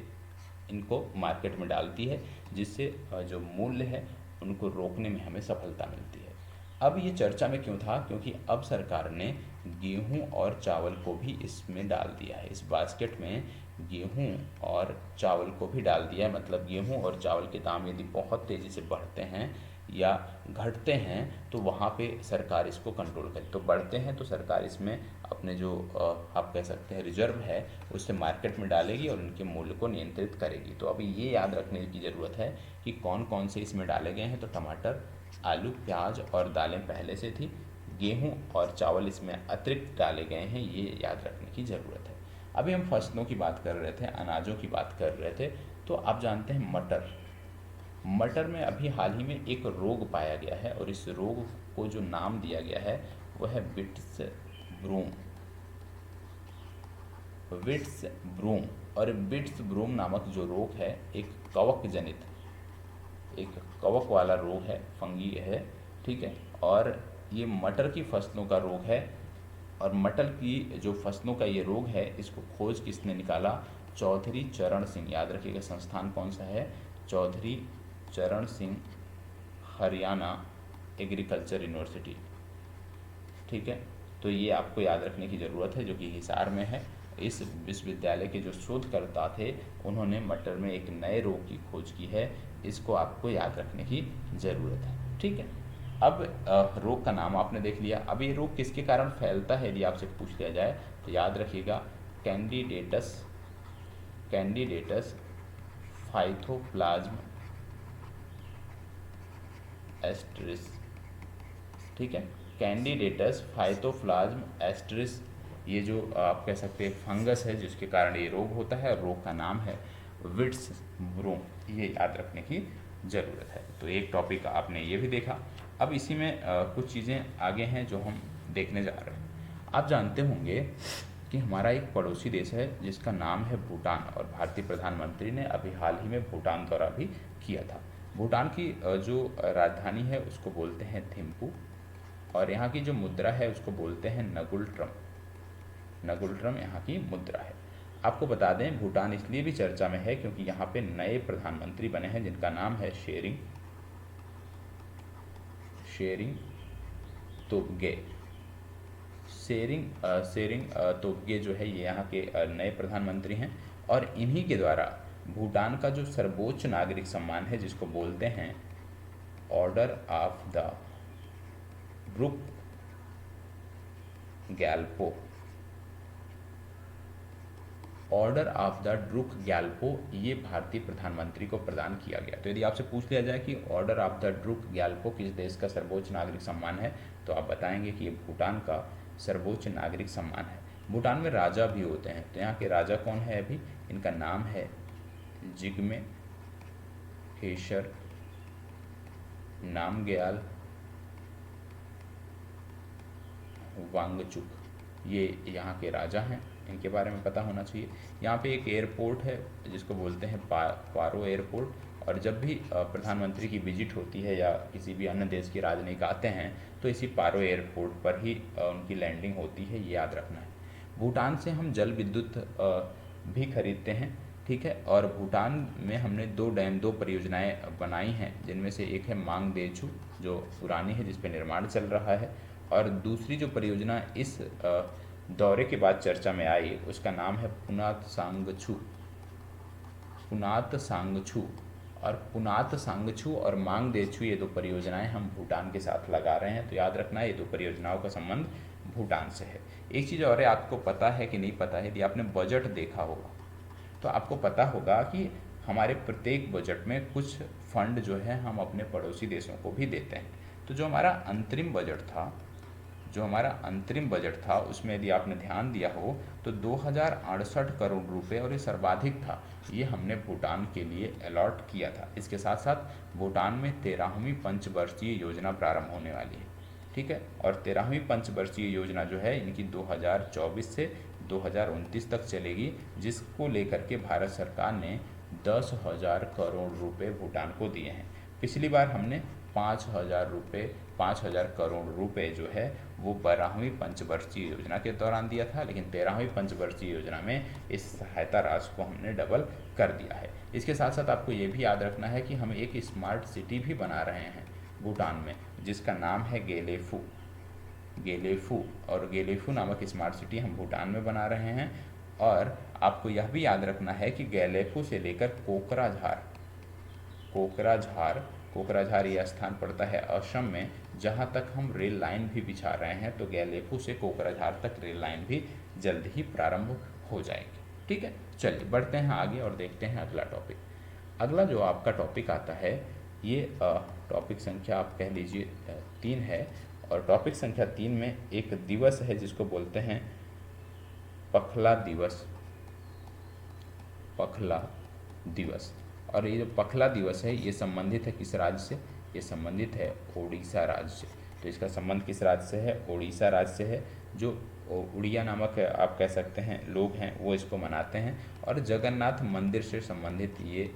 इनको मार्केट में डालती है, जिससे जो मूल्य है उनको रोकने में हमें सफलता मिलती है। अब ये चर्चा में क्यों था? क्योंकि अब सरकार ने गेहूं और चावल को भी इसमें डाल दिया है। इस बास्केट में गेहूं और चावल को भी डाल दिया है। मतलब गेहूं और चावल के दाम यदि बहुत तेज़ी से बढ़ते हैं या घटते हैं तो वहाँ पे सरकार इसको कंट्रोल करे। तो बढ़ते हैं तो सरकार इसमें अपने जो आप कह सकते हैं रिजर्व है उससे मार्केट में डालेगी और उनके मूल्य को नियंत्रित करेगी। तो अभी ये याद रखने की ज़रूरत है कि कौन कौन से इसमें डाले गए हैं। तो टमाटर, आलू, प्याज और दालें पहले से थी, गेहूं और चावल इसमें अतिरिक्त डाले गए हैं, ये याद रखने की ज़रूरत है। अभी हम फसलों की बात कर रहे थे, अनाजों की बात कर रहे थे। तो आप जानते हैं मटर, मटर में अभी हाल ही में एक रोग पाया गया है और इस रोग को जो नाम दिया गया है वो है विट्स ब्रूम। Witches broom. और विट्स ब्रूम नामक जो रोग है एक कवक जनित, एक कवक वाला रोग है, फंगी है, ठीक है। और ये मटर की फसलों का रोग है। और मटर की जो फसलों का ये रोग है इसको खोज किसने निकाला? चौधरी चरण सिंह। याद रखिएगा संस्थान कौन सा है? चौधरी चरण सिंह हरियाणा एग्रीकल्चर यूनिवर्सिटी, ठीक है। तो ये आपको याद रखने की ज़रूरत है, जो कि हिसार में है। इस विश्वविद्यालय के जो शोधकर्ता थे उन्होंने मटर में एक नए रोग की खोज की है, इसको आपको याद रखने की ज़रूरत है, ठीक है। अब रोग का नाम आपने देख लिया। अब ये रोग किसके कारण फैलता है यदि आपसे पूछ लिया जाए तो याद रखिएगा कैंडिडेटस, कैंडिडेटस फाइथोप्लाज्म एस्टरिस, ठीक है। कैंडिडेटस फाइथोप्लाज्म एस्टरिस, ये जो आप कह सकते हैं फंगस है जिसके कारण ये रोग होता है, और रोग का नाम है विट्स ब्रूम, ये याद रखने की ज़रूरत है। तो एक टॉपिक आपने ये भी देखा। अब इसी में कुछ चीज़ें आगे हैं जो हम देखने जा रहे हैं। आप जानते होंगे कि हमारा एक पड़ोसी देश है जिसका नाम है भूटान, और भारतीय प्रधानमंत्री ने अभी हाल ही में भूटान दौरा भी किया था। भूटान की जो राजधानी है उसको बोलते हैं थिम्पू, और यहाँ की जो मुद्रा है उसको बोलते हैं नगुल ट्रम। नगुल ट्रम यहाँ की मुद्रा है। आपको बता दें भूटान इसलिए भी चर्चा में है क्योंकि यहाँ पे नए प्रधानमंत्री बने हैं जिनका नाम है शेरिंग तोब्गे। शेरिंग तोब्गे जो है ये यहाँ के नए प्रधानमंत्री हैं, और इन्हीं के द्वारा भूटान का जो सर्वोच्च नागरिक सम्मान है जिसको बोलते हैं order of the Druk Gyalpo, order of the Druk Gyalpo, ये भारतीय प्रधानमंत्री को प्रदान किया गया। तो यदि आपसे पूछ लिया जाए कि order of the Druk Gyalpo किस देश का सर्वोच्च नागरिक सम्मान है तो आप बताएंगे कि ये भूटान का सर्वोच्च नागरिक सम्मान है। भूटान में राजा भी होते हैं, तो यहाँ के राजा कौन है? अभी इनका नाम है जिग्मे खेसर नामग्याल वांगचुक, ये यहाँ के राजा हैं, इनके बारे में पता होना चाहिए। यहाँ पे एक एयरपोर्ट है जिसको बोलते हैं पारो एयरपोर्ट, और जब भी प्रधानमंत्री की विजिट होती है या किसी भी अन्य देश के राजनयिक आते हैं तो इसी पारो एयरपोर्ट पर ही उनकी लैंडिंग होती है, ये याद रखना है। भूटान से हम जल विद्युत भी खरीदते हैं, ठीक है। और भूटान में हमने दो परियोजनाएं बनाई हैं, जिनमें से एक है मांग देछू जो पुरानी है, जिस पर निर्माण चल रहा है, और दूसरी जो परियोजना इस दौरे के बाद चर्चा में आई उसका नाम है पुनात सांगछू। और पुनात सांगछू और मांग देछू, ये दो परियोजनाएं हम भूटान के साथ लगा रहे हैं। तो याद रखना ये दो परियोजनाओं का संबंध भूटान से है। एक चीज़ और है, आपको पता है कि नहीं पता है, यदि आपने बजट देखा होगा तो आपको पता होगा कि हमारे प्रत्येक बजट में कुछ फंड जो है हम अपने पड़ोसी देशों को भी देते हैं। तो जो हमारा अंतरिम बजट था उसमें यदि आपने ध्यान दिया हो तो 2068 करोड़ रुपए, और ये सर्वाधिक था, ये हमने भूटान के लिए अलॉट किया था। इसके साथ साथ भूटान में 13वीं पंचवर्षीय योजना प्रारंभ होने वाली है, ठीक है। और 13वीं पंचवर्षीय योजना जो है इनकी 2024 से 2029 तक चलेगी, जिसको लेकर के भारत सरकार ने 10,000 करोड़ रुपए भूटान को दिए हैं। पिछली बार हमने 5,000 करोड़ रुपए जो है वो 12वीं पंचवर्षीय योजना के दौरान दिया था, लेकिन 13वीं पंचवर्षीय योजना में इस सहायता राशि को हमने डबल कर दिया है। इसके साथ साथ आपको ये भी याद रखना है कि हम एक स्मार्ट सिटी भी बना रहे हैं भूटान में, जिसका नाम है गेलेफू। और गेलेफू नामक स्मार्ट सिटी हम भूटान में बना रहे हैं। और आपको यह भी याद रखना है कि गेलेफू से लेकर कोकराझार यह स्थान पड़ता है असम में, जहाँ तक हम रेल लाइन भी बिछा रहे हैं। तो गेलेफू से कोकराझार तक रेल लाइन भी जल्द ही प्रारंभ हो जाएगी, ठीक है। चलिए बढ़ते हैं आगे और देखते हैं अगला टॉपिक। अगला जो आपका टॉपिक आता है ये टॉपिक संख्या आप कह लीजिए 3 है। और टॉपिक संख्या 3 में एक दिवस है जिसको बोलते हैं पखला दिवस। और ये जो पखला दिवस है ये संबंधित है किस राज्य से? ये संबंधित है ओडिशा राज्य से। तो इसका संबंध किस राज्य से है? ओडिशा राज्य से है। जो उड़िया नामक आप कह सकते हैं लोग हैं वो इसको मनाते हैं, और जगन्नाथ मंदिर से संबंधित ये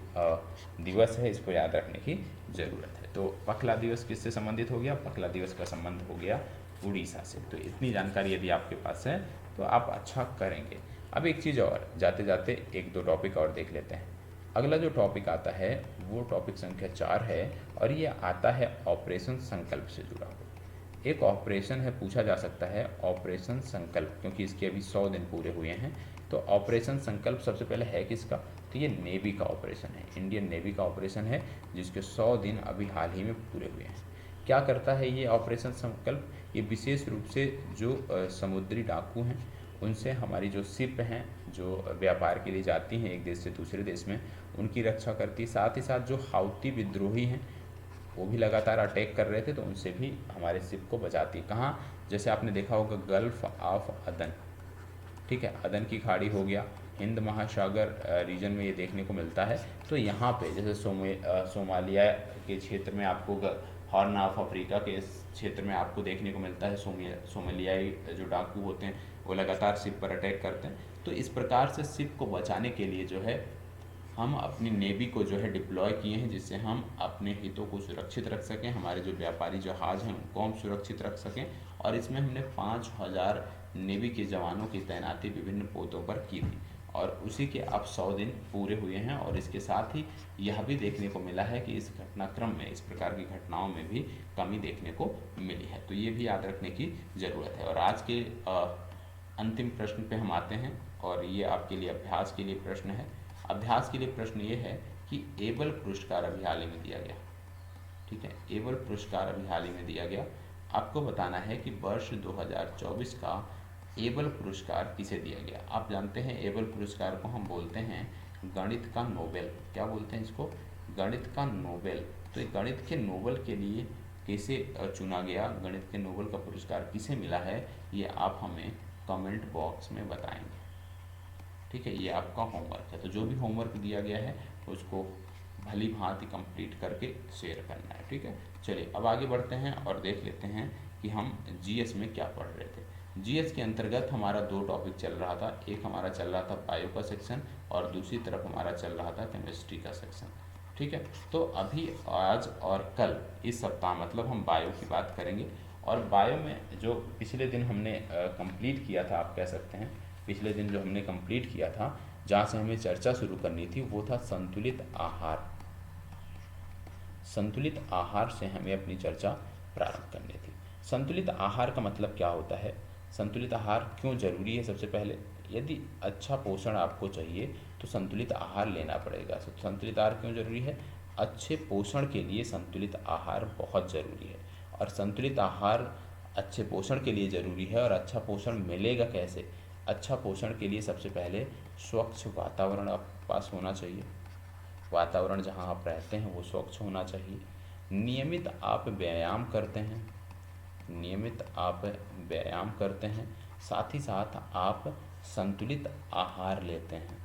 दिवस है, इसको याद रखने की ज़रूरत है। तो पखला दिवस किससे संबंधित हो गया? पखला दिवस का संबंध हो गया उड़ीसा से। तो इतनी जानकारी यदि आपके पास है तो आप अच्छा करेंगे। अब एक चीज़ और, जाते जाते 1-2 टॉपिक और देख लेते हैं। अगला जो टॉपिक आता है वो टॉपिक संख्या 4 है, और ये आता है ऑपरेशन संकल्प से जुड़ा हुआ। एक ऑपरेशन है, पूछा जा सकता है ऑपरेशन संकल्प, क्योंकि इसके अभी 100 दिन पूरे हुए हैं। तो ऑपरेशन संकल्प सबसे पहले है किसका? तो ये नेवी का ऑपरेशन है, इंडियन नेवी का ऑपरेशन है, जिसके 100 दिन अभी हाल ही में पूरे हुए हैं। क्या करता है ये ऑपरेशन संकल्प? ये विशेष रूप से जो समुद्री डाकू हैं उनसे हमारी जो शिप हैं जो व्यापार के लिए जाती हैं एक देश से दूसरे देश में, उनकी रक्षा करती। साथ ही साथ जो हाउती विद्रोही हैं वो भी लगातार अटैक कर रहे थे, तो उनसे भी हमारे शिप को बचाती। कहाँ? जैसे आपने देखा होगा गल्फ ऑफ अदन, ठीक है, अदन की खाड़ी हो गया, हिंद महासागर रीजन में ये देखने को मिलता है। तो यहाँ पे जैसे सोमालिया के क्षेत्र में आपको, हॉर्न ऑफ अफ्रीका के क्षेत्र में आपको देखने को मिलता है सोमालियाई जो डाकू होते हैं वो लगातार शिप पर अटैक करते हैं। तो इस प्रकार से शिप को बचाने के लिए जो है हम अपनी नेवी को जो है डिप्लॉय किए हैं, जिससे हम अपने हितों को सुरक्षित रख सकें, हमारे जो व्यापारी जहाज़ हैं उनको हम सुरक्षित रख सकें। और इसमें हमने 5,000 नेवी के जवानों की तैनाती विभिन्न पोतों पर की थी, और उसी के अब 100 दिन पूरे हुए हैं। और इसके साथ ही यह भी देखने को मिला है कि इस घटनाक्रम में, इस प्रकार की घटनाओं में भी कमी देखने को मिली है। तो ये भी याद रखने की ज़रूरत है। और आज के अंतिम प्रश्न पे हम आते हैं, और ये आपके लिए अभ्यास के लिए प्रश्न है। अभ्यास के लिए प्रश्न ये है कि एबल पुरस्कार अभी हाल ही में दिया गया, ठीक है, एबल पुरस्कार अभी हाल ही में दिया गया। आपको बताना है कि वर्ष 2024 का एबल पुरस्कार किसे दिया गया। आप जानते हैं एबल पुरस्कार को हम बोलते हैं गणित का नोबेल। क्या बोलते हैं इसको? गणित का नोबेल। तो ये गणित के नोबेल के लिए कैसे चुना गया, गणित के नोबेल का पुरस्कार किसे मिला है, ये आप हमें कमेंट बॉक्स में बताएंगे, ठीक है। ये आपका होमवर्क है। तो जो भी होमवर्क दिया गया है उसको भली भांति कंप्लीट करके शेयर करना है। ठीक है, चलिए अब आगे बढ़ते हैं और देख लेते हैं कि हम जीएस में क्या पढ़ रहे थे। जीएस के अंतर्गत हमारा दो टॉपिक चल रहा था, एक हमारा चल रहा था बायो का सेक्शन और दूसरी तरफ हमारा चल रहा था केमिस्ट्री का सेक्शन। ठीक है, तो अभी आज और कल इस सप्ताह मतलब हम बायो की बात करेंगे। और बायो में जो पिछले दिन हमने कंप्लीट किया था, आप कह सकते हैं पिछले दिन जो हमने कंप्लीट किया था, जहाँ से हमें चर्चा शुरू करनी थी, वो था संतुलित आहार। संतुलित आहार से हमें अपनी चर्चा प्रारंभ करनी थी। संतुलित आहार का मतलब क्या होता है, संतुलित आहार क्यों जरूरी है। सबसे पहले यदि अच्छा पोषण आपको चाहिए तो संतुलित आहार लेना पड़ेगा। संतुलित आहार क्यों जरूरी है, अच्छे पोषण के लिए संतुलित आहार बहुत ज़रूरी है। और संतुलित आहार अच्छे पोषण के लिए ज़रूरी है। और अच्छा पोषण मिलेगा कैसे, अच्छा पोषण के लिए सबसे पहले स्वच्छ वातावरण आपके पास होना चाहिए। वातावरण जहाँ आप रहते हैं वो स्वच्छ होना चाहिए। नियमित आप व्यायाम करते हैं, नियमित आप व्यायाम करते हैं, साथ ही साथ आप संतुलित आहार लेते हैं,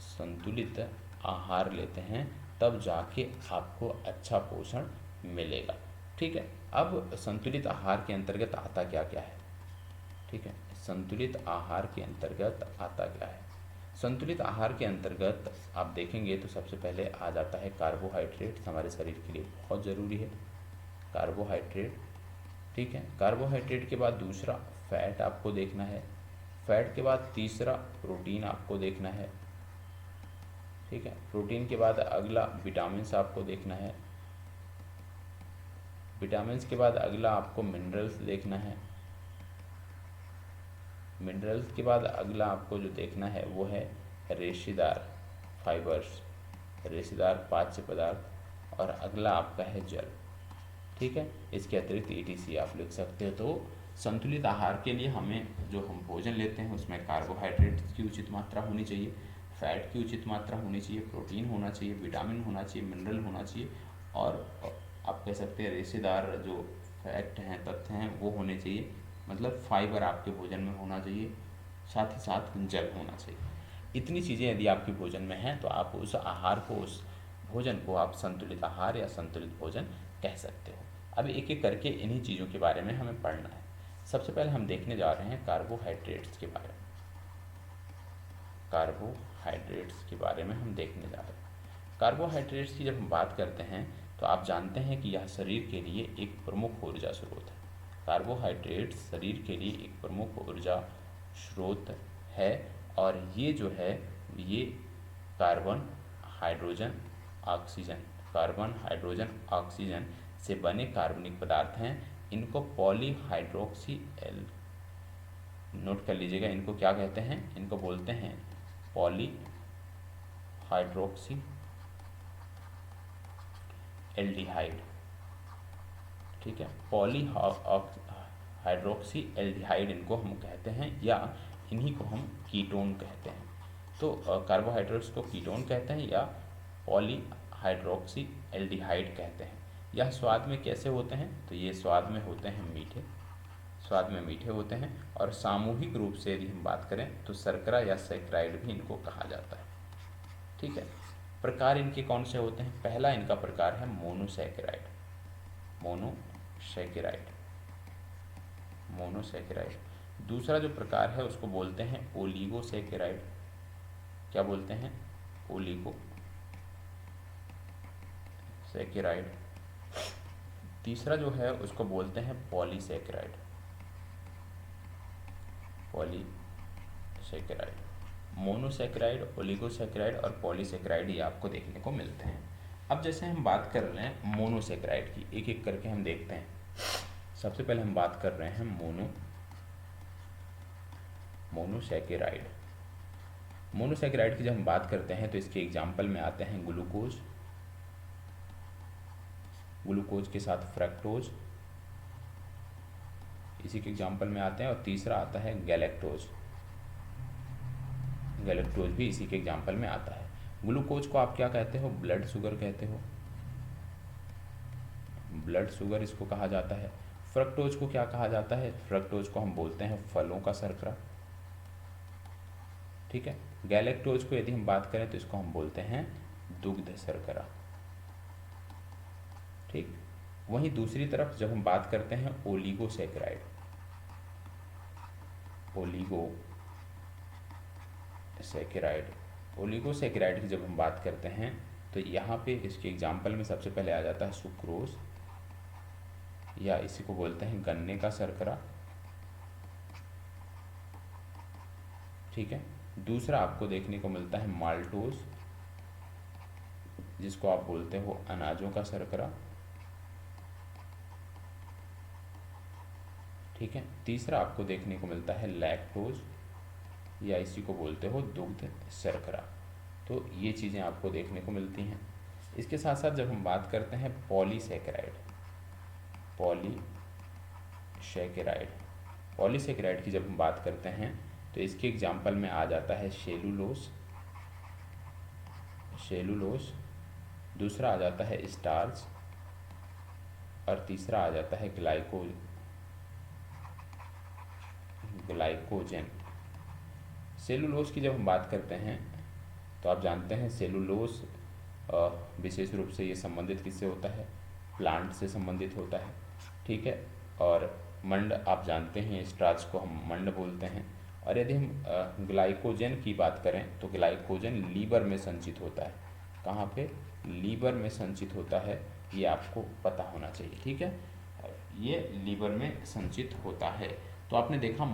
संतुलित आहार लेते हैं, तब जाके आपको अच्छा पोषण मिलेगा। ठीक है, अब संतुलित आहार के अंतर्गत आता क्या क्या है। ठीक है, संतुलित आहार के अंतर्गत आता क्या है। संतुलित आहार के अंतर्गत आप देखेंगे तो सबसे पहले आ जाता है कार्बोहाइड्रेट, हमारे शरीर के लिए बहुत ज़रूरी है कार्बोहाइड्रेट। ठीक है, कार्बोहाइड्रेट के बाद दूसरा फैट आपको देखना है, फैट के बाद तीसरा प्रोटीन आपको देखना है। ठीक है, प्रोटीन के बाद अगला विटामिन्स आपको देखना है, विटामिन्स के बाद अगला आपको मिनरल्स देखना है, मिनरल्स के बाद अगला आपको जो देखना है वो है रेशेदार फाइबर्स, रेशेदार पाच्य पदार्थ, और अगला आपका है जल। ठीक है, इसके अतिरिक्त ETC आप लिख सकते हो। तो संतुलित आहार के लिए हमें जो हम भोजन लेते हैं उसमें कार्बोहाइड्रेट की उचित मात्रा होनी चाहिए, फैट की उचित मात्रा होनी चाहिए, प्रोटीन होना चाहिए, विटामिन होना चाहिए, मिनरल होना चाहिए, और आप कह सकते हैं रेशेदार जो फैक्ट हैं, तथ्य हैं, वो होने चाहिए। मतलब फाइबर आपके भोजन में होना चाहिए, साथ ही साथ जल होना चाहिए। इतनी चीज़ें यदि आपके भोजन में हैं तो आप उस आहार को, उस भोजन को आप संतुलित आहार या संतुलित भोजन कह सकते हो। अब एक एक करके इन्हीं चीज़ों के बारे में हमें पढ़ना है। सबसे पहले हम देखने जा रहे हैं कार्बोहाइड्रेट्स के बारे में, कार्बोहाइड्रेट्स के बारे में हम देखने जा रहे हैं। कार्बोहाइड्रेट्स की जब हम बात करते हैं तो आप जानते हैं कि यह शरीर के लिए एक प्रमुख ऊर्जा स्रोत है। कार्बोहाइड्रेट्स शरीर के लिए एक प्रमुख ऊर्जा स्रोत है, और ये जो है ये carbon hydrogen oxygen, carbon hydrogen oxygen से बने कार्बनिक पदार्थ हैं। इनको पॉलीहाइड्रोक्सी एल, नोट कर लीजिएगा, इनको क्या कहते हैं, इनको बोलते हैं पॉलीहाइड्रोक्सी एल्डिहाइड। ठीक है, पॉलीहाइड्रोक्सी एल्डिहाइड इनको हम कहते हैं, या इन्हीं को हम कीटोन कहते हैं। तो कार्बोहाइड्रेट्स को कीटोन कहते हैं या पॉलीहाइड्रोक्सी एल्डिहाइड कहते हैं। यह स्वाद में कैसे होते हैं, तो ये स्वाद में होते हैं मीठे, स्वाद में मीठे होते हैं। और सामूहिक रूप से यदि हम बात करें तो शर्करा या सैकराइड भी इनको कहा जाता है। ठीक है, प्रकार इनके कौन से होते हैं, पहला इनका प्रकार है मोनोसैकेराइड, मोनोसैकेराइड, मोनोसैकेराइड। दूसरा जो प्रकार है उसको बोलते हैं ओलिगोसैकेराइड। क्या बोलते हैं, ओलिगोसैकेराइड। तीसरा जो है उसको बोलते हैं पॉलीसैकेराइड, पॉलीसैकेराइड। मोनोसैकेराइड, ओलिगोसैकेराइड और पॉलीसैकेराइड ये आपको देखने को मिलते हैं। अब जैसे हम बात कर रहे हैं मोनोसैकेराइड की, एक एक करके हम देखते हैं। सबसे पहले हम बात कर रहे हैं मोनोसैकेराइड। मोनोसैकेराइड की जब हम बात करते हैं तो इसके एग्जाम्पल में आते हैं ग्लूकोज, ग्लूकोज के साथ फ्रक्टोज, इसी के एग्जाम्पल में आते हैं। और तीसरा आता है गैलेक्टोज, गैलेक्टोज भी इसी के एग्जाम्पल में आता है। ग्लूकोज को आप क्या कहते हो, ब्लड शुगर कहते हो, ब्लड शुगर इसको कहा जाता है। फ्रक्टोज को क्या कहा जाता है, फ्रक्टोज को हम बोलते हैं फलों का शर्करा। ठीक है, गैलेक्टोज को यदि हम बात करें तो इसको हम बोलते हैं दुग्ध शर्करा। ठीक। वहीं दूसरी तरफ जब हम बात करते हैं ओलिगोसैकेराइड, ओलिगोसैकेराइड, ओलिगोसैकेराइड की जब हम बात करते हैं तो यहाँ पे इसके एग्जाम्पल में सबसे पहले आ जाता है सुक्रोज, या इसी को बोलते हैं गन्ने का शर्करा। ठीक है। दूसरा आपको देखने को मिलता है माल्टोज, जिसको आप बोलते हो अनाजों का शर्करा। ठीक है। तीसरा आपको देखने को मिलता है लैक्टोज, या इसी को बोलते हो दुग्ध शर्करा। तो ये चीज़ें आपको देखने को मिलती हैं। इसके साथ साथ जब हम बात करते हैं पॉलीसैकेराइड, पॉलीसैकेराइड, पॉलीसैकेराइड की जब हम बात करते हैं तो इसके एग्जाम्पल में आ जाता है सेलुलोज, सेलुलोज। दूसरा आ जाता है स्टार्च, और तीसरा आ जाता है ग्लाइकोजन। सेलुलोज की जब हम बात करते हैं तो आप जानते हैं सेलुलोज विशेष रूप से ये संबंधित किससे होता है, प्लांट से संबंधित होता है। ठीक है। और मंड आप जानते हैं, स्टार्च को हम मंड बोलते हैं। और यदि हम ग्लाइकोजन की बात करें तो ग्लाइकोजन लीवर में संचित होता है। कहाँ पे? लीवर में संचित होता है, ये आपको पता होना चाहिए। ठीक है। ये लीवर में संचित होता है। तो आपने देखा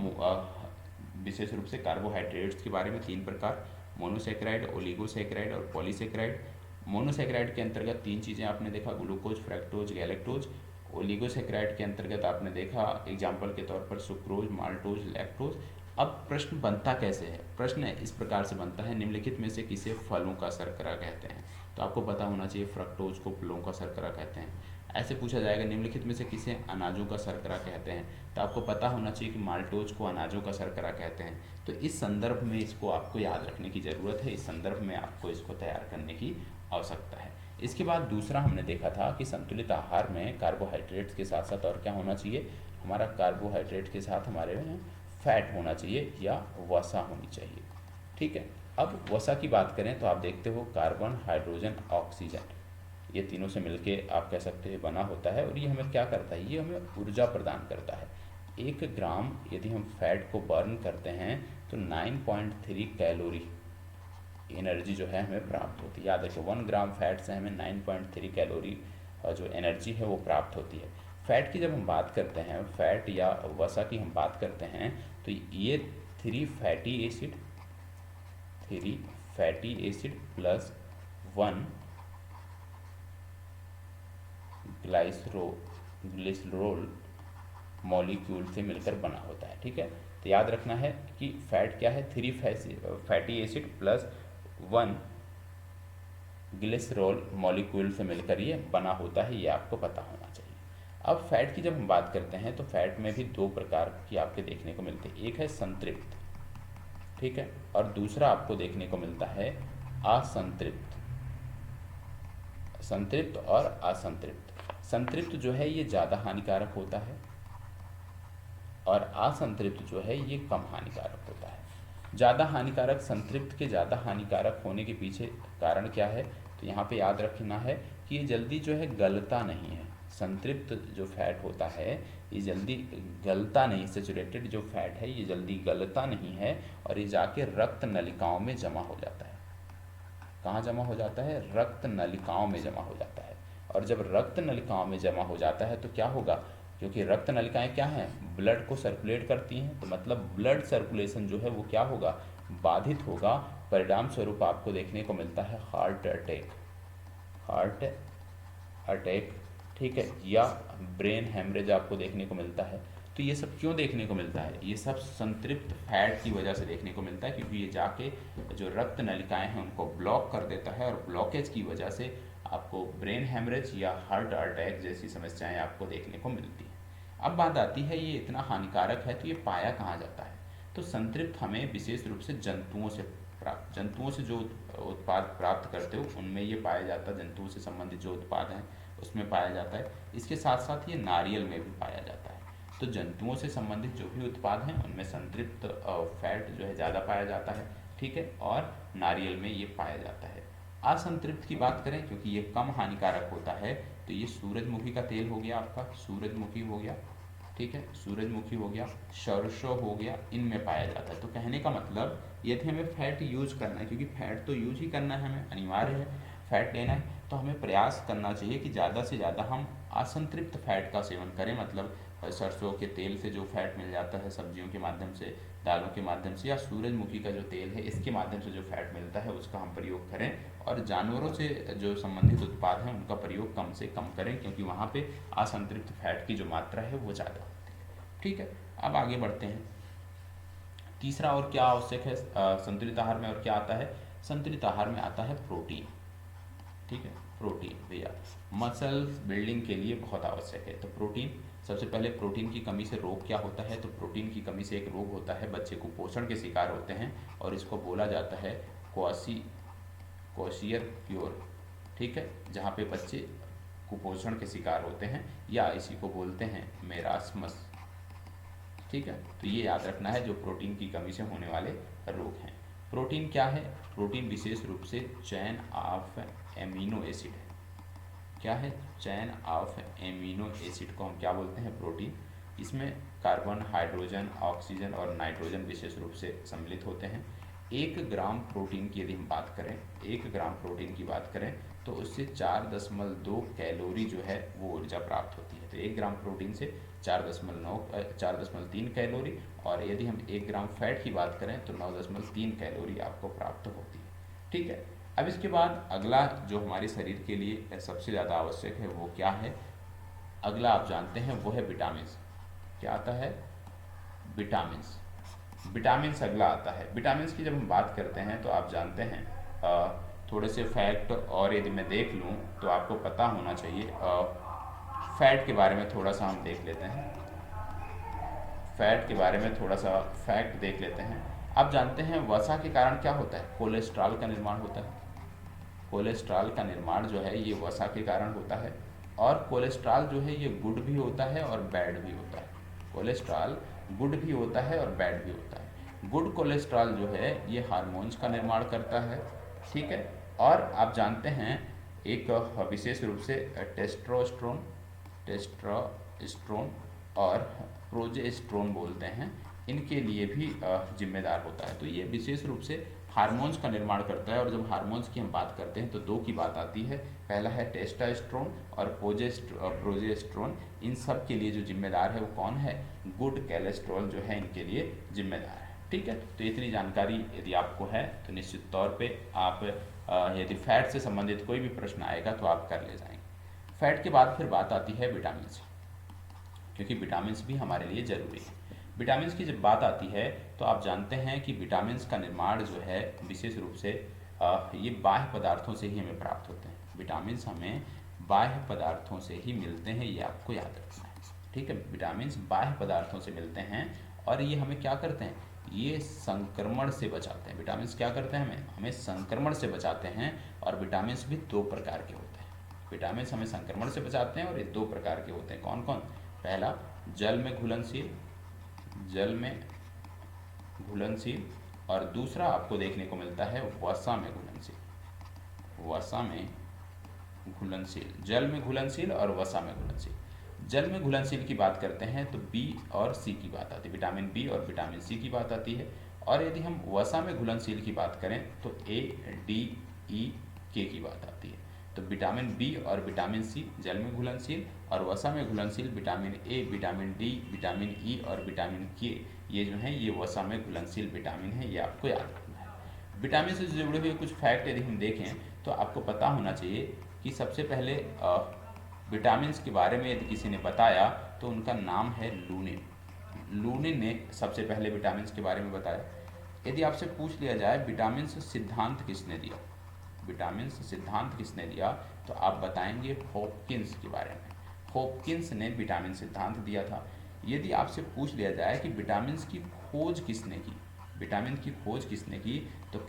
विशेष रूप से कार्बोहाइड्रेट्स के बारे में 3 प्रकार, मोनोसैकेराइड, ओलिगोसैकेराइड और पॉलीसैकेराइड। मोनोसैकेराइड के अंतर्गत 3 चीज़ें आपने देखा, ग्लूकोज, फ्रक्टोज, गैलेक्टोज। ओलिगोसैकेराइड के अंतर्गत आपने देखा एग्जाम्पल के तौर पर सुक्रोज, माल्टोज, लैक्टोज। अब प्रश्न बनता कैसे है? प्रश्न इस प्रकार से बनता है, निम्नलिखित में से किसे फलों का शर्करा कहते हैं? तो आपको पता होना चाहिए फ्रक्टोज को फलों का शर्करा कहते हैं। ऐसे पूछा जाएगा निम्नलिखित में से किसे अनाजों का शर्करा कहते हैं? तो आपको पता होना चाहिए कि माल्टोज को अनाजों का शर्करा कहते हैं। तो इस संदर्भ में इसको आपको याद रखने की ज़रूरत है, इस संदर्भ में आपको इसको तैयार करने की आवश्यकता है। इसके बाद दूसरा हमने देखा था कि संतुलित आहार में कार्बोहाइड्रेट्स के साथ साथ और क्या होना चाहिए? हमारा कार्बोहाइड्रेट के साथ हमारे में फैट होना चाहिए या वसा होनी चाहिए। ठीक है। अब वसा की बात करें तो आप देखते हो कार्बन, हाइड्रोजन, ऑक्सीजन, ये तीनों से मिलके आप कह सकते हैं बना होता है। और ये हमें क्या करता है? ये हमें ऊर्जा प्रदान करता है। 1 ग्राम यदि हम फैट को बर्न करते हैं तो 9.3 कैलोरी एनर्जी जो है हमें प्राप्त होती है। याद रखिए 1 ग्राम फैट से हमें 9.3 कैलोरी जो एनर्जी है वो प्राप्त होती है। फैट की जब हम बात करते हैं, फैट या वसा की हम बात करते हैं, तो ये 3 fatty acid plus 1 glycerol molecule से मिलकर बना होता है। ठीक है। तो याद रखना है कि फैट क्या है? 3 fatty acid plus 1 glycerol molecule से मिलकर ये बना होता है, ये आपको पता होना चाहिए। अब फैट की जब हम बात करते हैं तो फैट में भी 2 प्रकार की आपके देखने को मिलती है। एक है संतृप्त, ठीक है, और दूसरा आपको देखने को मिलता है असंतृप्त। संतृप्त और असंतृप्त। संतृप्त जो है ये ज़्यादा हानिकारक होता है और असंतृप्त जो है ये कम हानिकारक होता है। ज़्यादा हानिकारक, संतृप्त के ज़्यादा हानिकारक होने के पीछे कारण क्या है? तो यहाँ पे याद रखना है कि ये जल्दी जो है गलता नहीं है। संतृप्त जो फैट होता है ये जल्दी गलता नहीं, सेचुरेटेड जो फैट है ये जल्दी गलता नहीं है और ये जाके रक्त नलिकाओं में जमा हो जाता है। कहाँ जमा हो जाता है? रक्त नलिकाओं में जमा हो जाता है। और जब रक्त नलिकाओं में जमा हो जाता है तो क्या होगा? क्योंकि रक्त नलिकाएं क्या हैं? ब्लड को सर्कुलेट करती हैं, तो मतलब ब्लड सर्कुलेशन जो है वो क्या होगा? बाधित होगा। परिणाम स्वरूप आपको देखने को मिलता है हार्ट अटैक, ठीक है, या ब्रेन हेमरेज आपको देखने को मिलता है। तो ये सब क्यों देखने को मिलता है? ये सब संतृप्त फैट की वजह से देखने को मिलता है, क्योंकि ये जाके जो रक्त नलिकाएं हैं उनको ब्लॉक कर देता है और ब्लॉकेज की वजह से आपको ब्रेन हेमरेज या हार्ट अटैक जैसी समस्याएं आपको देखने को मिलती हैं। अब बात आती है ये इतना हानिकारक है तो ये पाया कहाँ जाता है? तो संतृप्त हमें विशेष रूप से जंतुओं से जो उत्पाद प्राप्त करते हो उनमें ये पाया जाता है। जंतुओं से संबंधित जो उत्पाद हैं उसमें पाया जाता है। इसके साथ साथ ये नारियल में भी पाया जाता है। तो जंतुओं से संबंधित जो भी उत्पाद हैं उनमें संतृप्त फैट जो है ज़्यादा पाया जाता है, ठीक है, और नारियल में ये पाया जाता है। असंतृप्त की बात करें, क्योंकि ये कम हानिकारक होता है, तो ये सूरजमुखी का तेल हो गया आपका, सूरजमुखी हो गया, ठीक है, सूरजमुखी हो गया, सरसों हो गया, इनमें पाया जाता है। तो कहने का मतलब यदि हमें फैट यूज करना है, क्योंकि फैट तो यूज ही करना है, हमें अनिवार्य है फैट लेना है, तो हमें प्रयास करना चाहिए कि ज़्यादा से ज़्यादा हम असंतृप्त फैट का सेवन करें। मतलब सरसों के तेल से जो फैट मिल जाता है सब्जियों के माध्यम से, दालों के माध्यम से, या सूरजमुखी का जो तेल है इसके माध्यम से जो फैट मिलता है उसका हम प्रयोग करें। और जानवरों से जो संबंधित उत्पाद हैं उनका प्रयोग कम से कम करें, क्योंकि वहाँ पे असंतृप्त फैट की जो मात्रा है वो ज़्यादा होती है। ठीक है, अब आगे बढ़ते हैं। तीसरा और क्या आवश्यक है संतुलित आहार में, और क्या आता है संतुलित आहार में? आता है प्रोटीन। ठीक है, प्रोटीन भैया मसल्स बिल्डिंग के लिए बहुत आवश्यक है। तो प्रोटीन, सबसे पहले प्रोटीन की कमी से रोग क्या होता है? तो प्रोटीन की कमी से एक रोग होता है, बच्चे कुपोषण के शिकार होते हैं, और इसको बोला जाता है क्वाशियर क्योर। ठीक है, जहाँ पे बच्चे कुपोषण के शिकार होते हैं, या इसी को बोलते हैं मेरास्मस। ठीक है, तो ये याद रखना है जो प्रोटीन की कमी से होने वाले रोग हैं। प्रोटीन क्या है? प्रोटीन विशेष रूप से चैन ऑफ एमिनो एसिड है। क्या है? चैन ऑफ एमिनो एसिड को हम क्या बोलते हैं? प्रोटीन। इसमें कार्बन, हाइड्रोजन, ऑक्सीजन और नाइट्रोजन विशेष रूप से सम्मिलित होते हैं। 1 ग्राम प्रोटीन की यदि हम बात करें, 1 ग्राम प्रोटीन की बात करें, तो उससे 4.2 कैलोरी जो है वो ऊर्जा प्राप्त होती है। तो 1 ग्राम प्रोटीन से 4.3 कैलोरी, और यदि हम 1 ग्राम फैट की बात करें तो 9.3 कैलोरी आपको प्राप्त होती है। ठीक है, अब इसके बाद अगला जो हमारे शरीर के लिए सबसे ज़्यादा आवश्यक है वो क्या है? अगला आप जानते हैं वो है विटामिन। क्या आता है? विटामिन। विटामिन अगला आता है। विटामिन की जब हम बात करते हैं तो आप जानते हैं थोड़े से फैक्ट, और यदि मैं देख लूँ तो आपको पता होना चाहिए। फैट के बारे में थोड़ा सा हम देख लेते हैं, फैट के बारे में थोड़ा सा फैक्ट देख लेते हैं। आप जानते हैं वसा के कारण क्या होता है? कोलेस्ट्रॉल का निर्माण होता है। कोलेस्ट्रॉल का निर्माण जो है ये वसा के कारण होता है, और कोलेस्ट्रॉल जो है ये गुड भी होता है और बैड भी होता है। कोलेस्ट्रॉल गुड भी होता है और बैड भी होता है। गुड कोलेस्ट्रॉल जो है ये हार्मोन्स का निर्माण करता है। ठीक है, और आप जानते हैं एक विशेष रूप से टेस्टोस्टेरोन और प्रोजेस्टेरोन बोलते हैं, इनके लिए भी जिम्मेदार होता है। तो ये विशेष रूप से हार्मोन्स का निर्माण करता है। और जब हार्मोन्स की हम बात करते हैं तो 2 की बात आती है, पहला है टेस्टोस्टेरोन और प्रोजेस्टेरोन। इन सब के लिए जो जिम्मेदार है वो कौन है? गुड कोलेस्ट्रॉल जो है इनके लिए जिम्मेदार है। ठीक है, तो इतनी जानकारी यदि आपको है तो निश्चित तौर पे आप यदि फैट से संबंधित कोई भी प्रश्न आएगा तो आप कर ले जाएंगे। फैट के बाद फिर बात आती है विटामिन, क्योंकि विटामिन भी हमारे लिए ज़रूरी है। विटामिन की जब बात आती है तो आप जानते हैं कि विटामिन का निर्माण जो है विशेष रूप से ये बाह्य पदार्थों से ही हमें प्राप्त होते हैं। विटामिन हमें बाह्य पदार्थों से ही मिलते हैं, ये आपको याद रखना है। ठीक है, विटामिन बाह्य पदार्थों से मिलते हैं, और ये हमें क्या करते हैं? ये संक्रमण से बचाते हैं। विटामिन क्या करते हैं? हमें संक्रमण से बचाते हैं। और विटामिन भी 2 प्रकार के होते हैं। विटामिन हमें संक्रमण से बचाते हैं, और ये 2 प्रकार के होते हैं। कौन कौन? पहला जल में घुलनशील, और दूसरा आपको देखने को मिलता है वसा में घुलनशील। जल में घुलनशील और वसा में घुलनशील। जल में घुलनशील की बात करते हैं तो बी और सी की बात आती है, विटामिन बी और विटामिन सी की बात आती है। और यदि हम वसा में घुलनशील की बात करें तो ए, डी, ई, के की बात आती है। तो विटामिन बी और विटामिन सी जल में घुलनशील, और वसा में घुलनशील vitamin A, vitamin D, vitamin E और विटामिन के, ये जो हैं ये वसा में घुलनशील विटामिन है, ये आपको याद रखना है। विटामिन से जुड़े हुए कुछ फैक्ट यदि हम देखें तो आपको पता होना चाहिए कि सबसे पहले विटामिन के बारे में यदि किसी ने बताया तो उनका नाम है लूनिन ने सबसे पहले विटामिन के बारे में बताया। यदि आपसे पूछ लिया जाए विटामिन सिद्धांत किसने दिया, विटामिन सिद्धांत किसने दिया, तो आप बताएंगे हॉपकिंस के बारे में। हॉपकिंस ने विटामिन सिद्धांत दिया था। यदि आपसे पूछ लिया जाए कि विटामिन की खोज किसने की, विटामिन की खोज किसने की, तो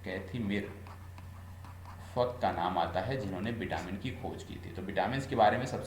कैथीमिर फक का नाम आता है जिन्होंने विटामिन की खोज की थी। तो विटामिन के बारे में सबसे